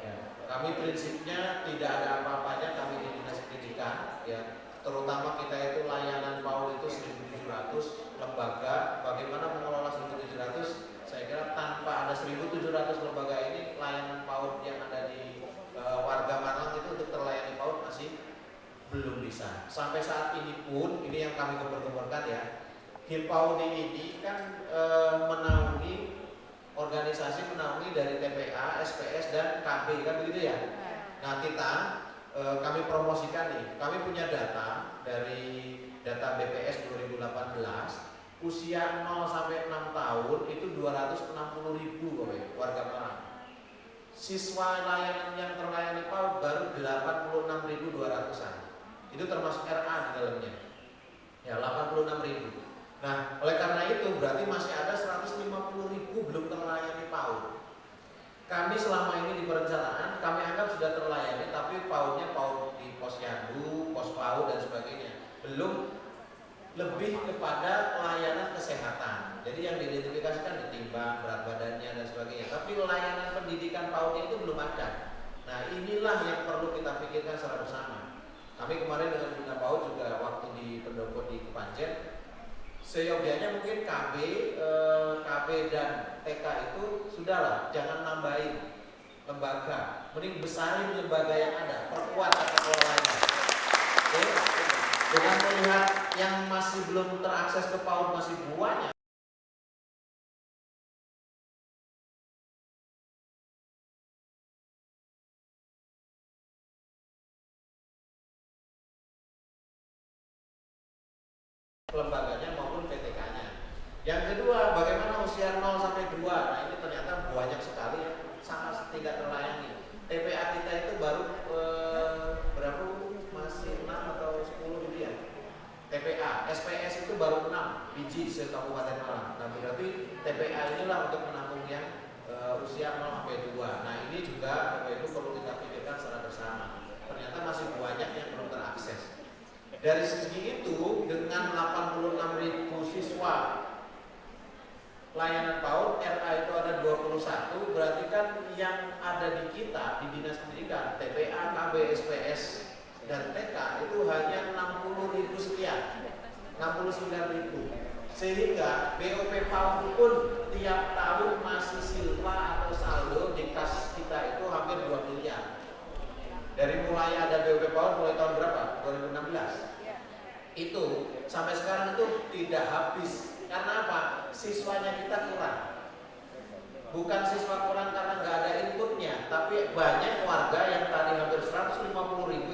Ya. Kami prinsipnya tidak ada apa-apanya kami di Dinas Pendidikan ya. Terutama kita itu layanan PAUD itu 1.700 lembaga. Bagaimana mengelola 1.700? Saya kira tanpa ada 1.700 lembaga ini, layanan PAUD yang ada di warga Malang itu untuk terlayani PAUD masih belum bisa. Sampai saat ini pun, ini yang kami gembar-gemborkan ya, HIMPAUD ini kan menaungi organisasi menaungi dari TPA, SPS dan KB kan begitu ya. Nah kita kami promosikan nih, kami punya data dari data BPS 2018, usia 0 sampai 6 tahun itu 260.000 warga Malang. Siswa layanan yang terlayani PAUD baru 86.200-an. Itu termasuk RA di dalamnya. Ya, 86.000. Nah, oleh karena itu berarti masih ada 150.000 belum terlayani PAUD. Kami selama ini di perencanaan kami anggap sudah terlayani, tapi PAUD-nya PAUD di Posyandu, Pos PAUD dan sebagainya. Belum lebih kepada layanan kesehatan. Jadi yang diidentifikasikan ditimbang berat badannya dan sebagainya. Tapi layanan pendidikan PAUD itu belum ada. Nah inilah yang perlu kita pikirkan secara bersama. Kami kemarin dengan Bina PAUD juga waktu di pendopo di Kepanjen, seyogianya mungkin KB dan TK itu sudahlah, jangan nambahin lembaga, mending besarin lembaga yang ada, perkuat tata kelolanya. Oke? Dengan melihat yang masih belum terakses ke PAUD masih banyak. Lembaganya maupun PTK-nya. Yang kedua, bagaimana usia 0 sampai 2? Nah, ini ternyata banyak sekali yang sangat tidak terlayani. TPA kita itu baru berapa? Masih 6 atau 10 gitu ya. TPA, SPS itu baru 6 biji se-Kabupaten Malang. Nah, berarti TPA inilah untuk menampung yang usia 0 sampai 2. Nah, ini juga Bapak Ibu perlu kita pikirkan secara bersama. Ternyata masih banyak yang belum terakses. Dari segi itu dengan 86.000 siswa layanan PAUD, RA itu ada 21, berarti kan yang ada di kita di Dinas Pendidikan, TPA, KB, SPS, dan TK itu hanya 60.000 sekian, 69.000. Sehingga BOP PAUD pun tiap tahun masih silpa atau saldo di kas kita itu hampir 2 miliar. Dari mulai ada BOP PAUD mulai tahun berapa? 2016. Itu sampai sekarang itu tidak habis. Karena apa? Siswanya kita kurang. Bukan siswa kurang karena nggak ada inputnya, tapi banyak warga yang tadi hampir 150.000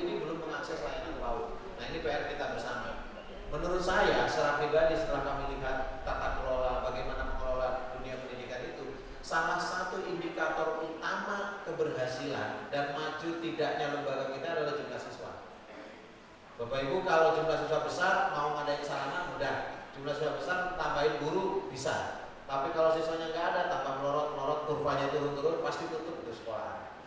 ini belum mengakses layanan PAUD. Nah ini PR kita bersama. Menurut saya secara pribadi setelah kami lihat tata kelola bagaimana mengelola dunia pendidikan itu, salah satu indikator utama keberhasilan dan maju tidaknya lembaga kita adalah jumlah siswa. Bapak Ibu, kalau jumlah siswa besar mau ngadain sarana mudah, jumlah siswa besar tambahin guru bisa. Tapi kalau siswanya nggak ada, tambah melorot, kurvanya turun-turun, pasti tutup itu sekolah.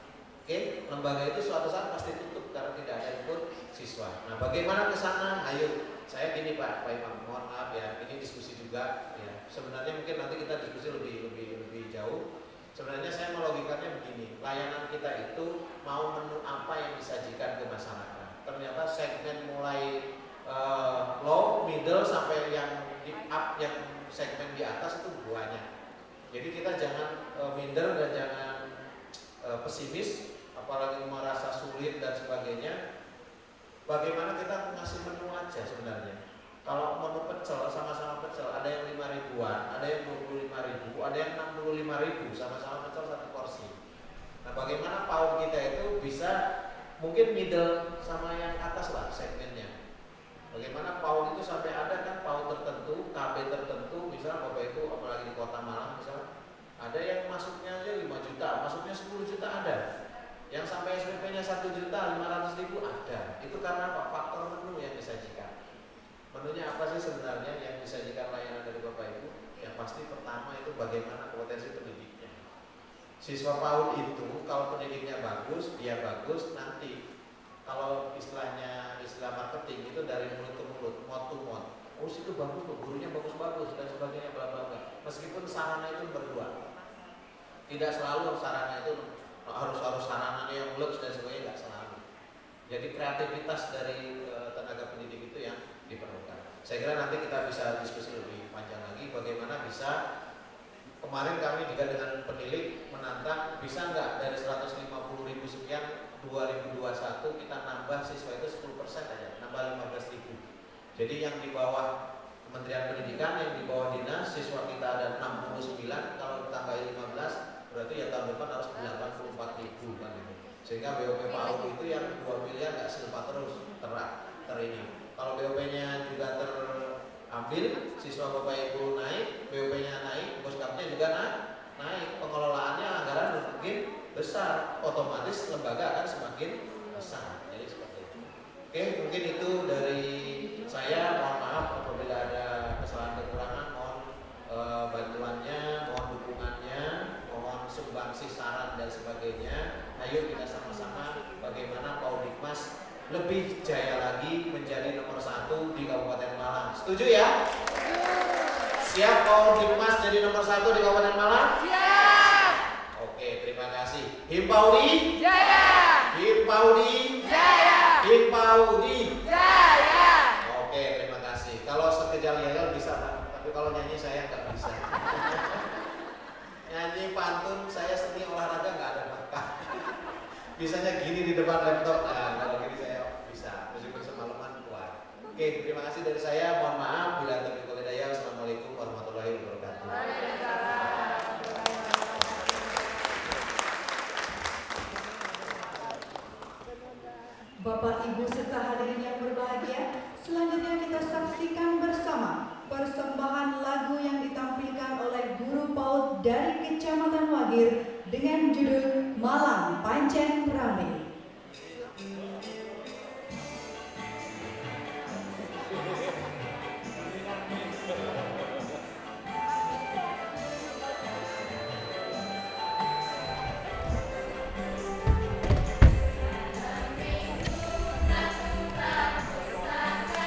Oke, lembaga itu suatu saat pasti tutup karena tidak ada input siswa. Nah, bagaimana ke sana? Ayo, saya gini Pak Imam, mohon maaf ya, ini diskusi juga. Ya, sebenarnya mungkin nanti kita diskusi lebih jauh. Sebenarnya saya melogikanya begini, layanan kita itu mau menu apa yang disajikan ke masyarakat. Ternyata segmen mulai low, middle sampai yang di up, yang segmen di atas itu banyak. Jadi kita jangan minder dan jangan pesimis, apalagi merasa sulit dan sebagainya. Bagaimana kita ngasih menu aja sebenarnya. Kalau menu pecel, sama-sama pecel, ada yang 5 ribuan, ada yang 25.000, ada yang 65.000, sama-sama pecel satu porsi. Nah, bagaimana PAUD kita itu bisa mungkin middle sama yang atas lah segmennya. Bagaimana PAUD itu sampai ada kan PAUD tertentu, KB tertentu, misal Bapak Ibu apalagi di Kota Malang misal, ada yang masuknya aja 5 juta, masuknya 10 juta ada. Yang sampai SPP-nya 1.500.000 ada. Itu karena apa? Faktor menu yang disajikan. Menunya apa sih sebenarnya yang disajikan layanan dari Bapak Ibu? Yang pasti pertama itu bagaimana kompetensi pendidiknya. Siswa PAUD itu kalau pendidiknya bagus, dia bagus, nanti kalau istilah marketing itu dari mulut ke mulut, mouth to mouth. Oh situ bagus, gurunya bagus-bagus dan sebagainya, bla bla bla. Meskipun sarana itu berdua, tidak selalu sarana itu harus sarananya yang lux dan sebagainya, nggak selalu. Jadi kreativitas dari tenaga pendidik itu yang diperlukan. Saya kira nanti kita bisa diskusi lebih panjang lagi bagaimana bisa. Kemarin kami juga dengan penilik menantang bisa nggak dari 150.000 sekian 2021 kita nambah siswa itu 10% aja, nambah 15.000. Jadi yang di bawah Kementerian Pendidikan, yang di bawah dinas, siswa kita ada 69, kalau ditambahin 15 berarti ya tahun depan harus 84.000 kan itu. Sehingga BOP PAUD itu yang 2 miliar nggak silpa terus ini. Kalau BOP-nya juga terambil, siswa Bapak Ibu naik, BOP-nya naik, Boskapnya juga naik, pengelolaannya anggaran mungkin besar, otomatis lembaga akan semakin besar. Jadi seperti itu. Oke, mungkin itu dari saya. Mohon maaf apabila ada kesalahan kekurangan, mohon bantuannya, mohon dukungannya, mohon sumbangsi saran dan sebagainya. Ayo kita sama-sama bagaimana PAUDikmas lebih jaya lagi menjadi nomor 1 di Kabupaten Malang. Setuju ya? Siap PAUDikmas jadi nomor 1 di Kabupaten Malang? Siap. Oke, terima kasih. Himpaudi Jaya. Himpaudi Jaya. Himpaudi Jaya. Oke, terima kasih. Kalau sekejap yel bisa Pak, tapi kalau nyanyi saya nggak bisa. Nyanyi pantun saya seni olahraga nggak ada bakat. Bisanya gini di depan laptop. Nah, kalau gini saya bisa, meskipun semalaman kuat. Oke, terima kasih dari saya. Mohon maaf bila taufiq wal hidayah. Assalamualaikum warahmatullahi wabarakatuh. Bapak Ibu serta hadirin yang berbahagia, selanjutnya kita saksikan bersama persembahan lagu yang ditampilkan oleh guru PAUD dari Kecamatan Wagir dengan judul Malang Pancen Rame. Aku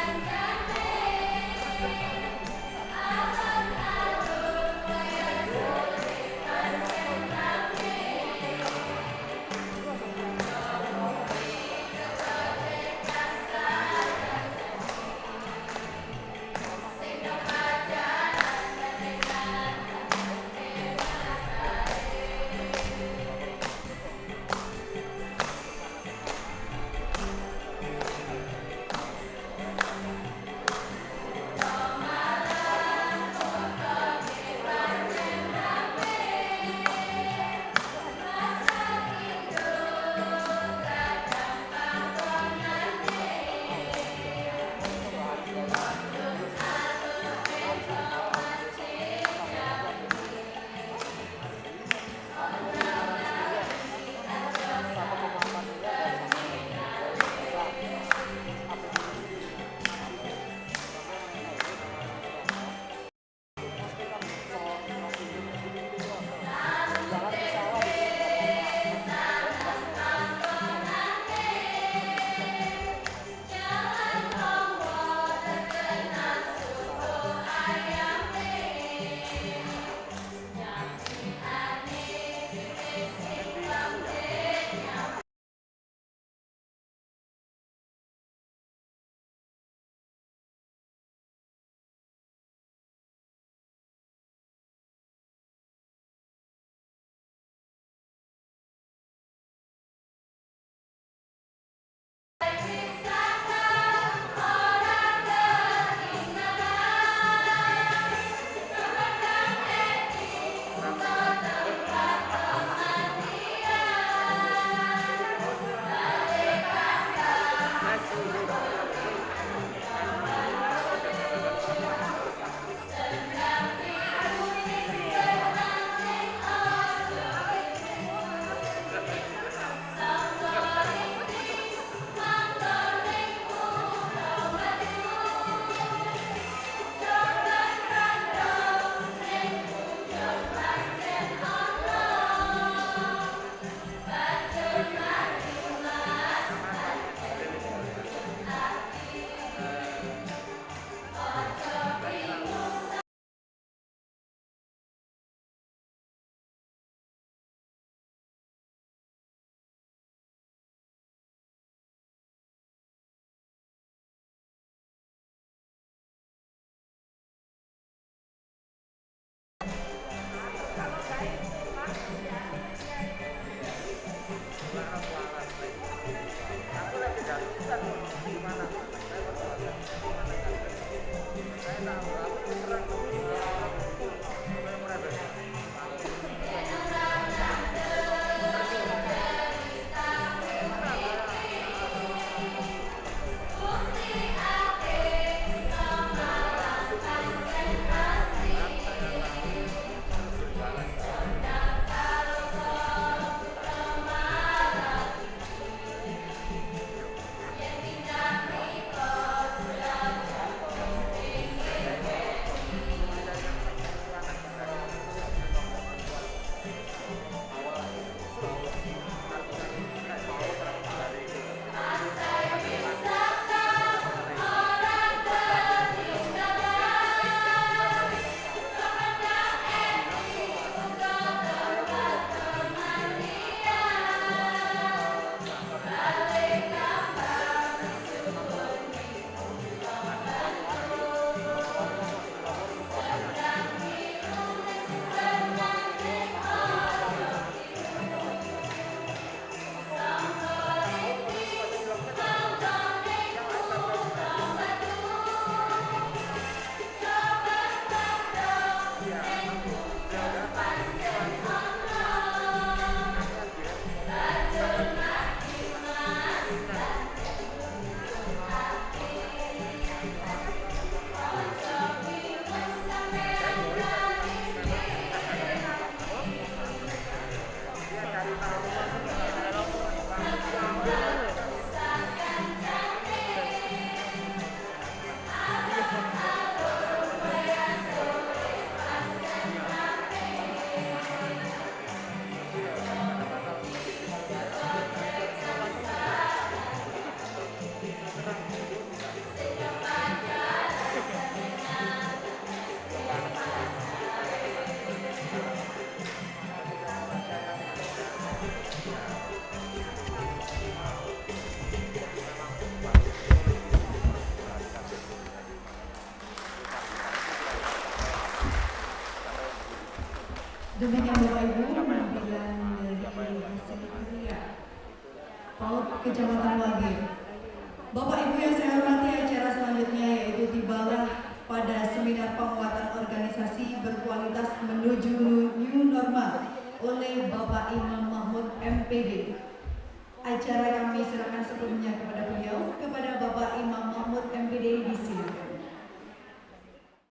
Demikian Bapak Ibu penampilan dari hasil karya PAUD Kecamatan Wage. Bapak Ibu yang saya hormati, acara selanjutnya yaitu tibalah pada seminar penguatan organisasi berkualitas menuju new normal oleh Bapak Imam Mahmud MPD. Acara kami serahkan sebelumnya kepada beliau, kepada Bapak Imam Mahmud MPD, disilakan.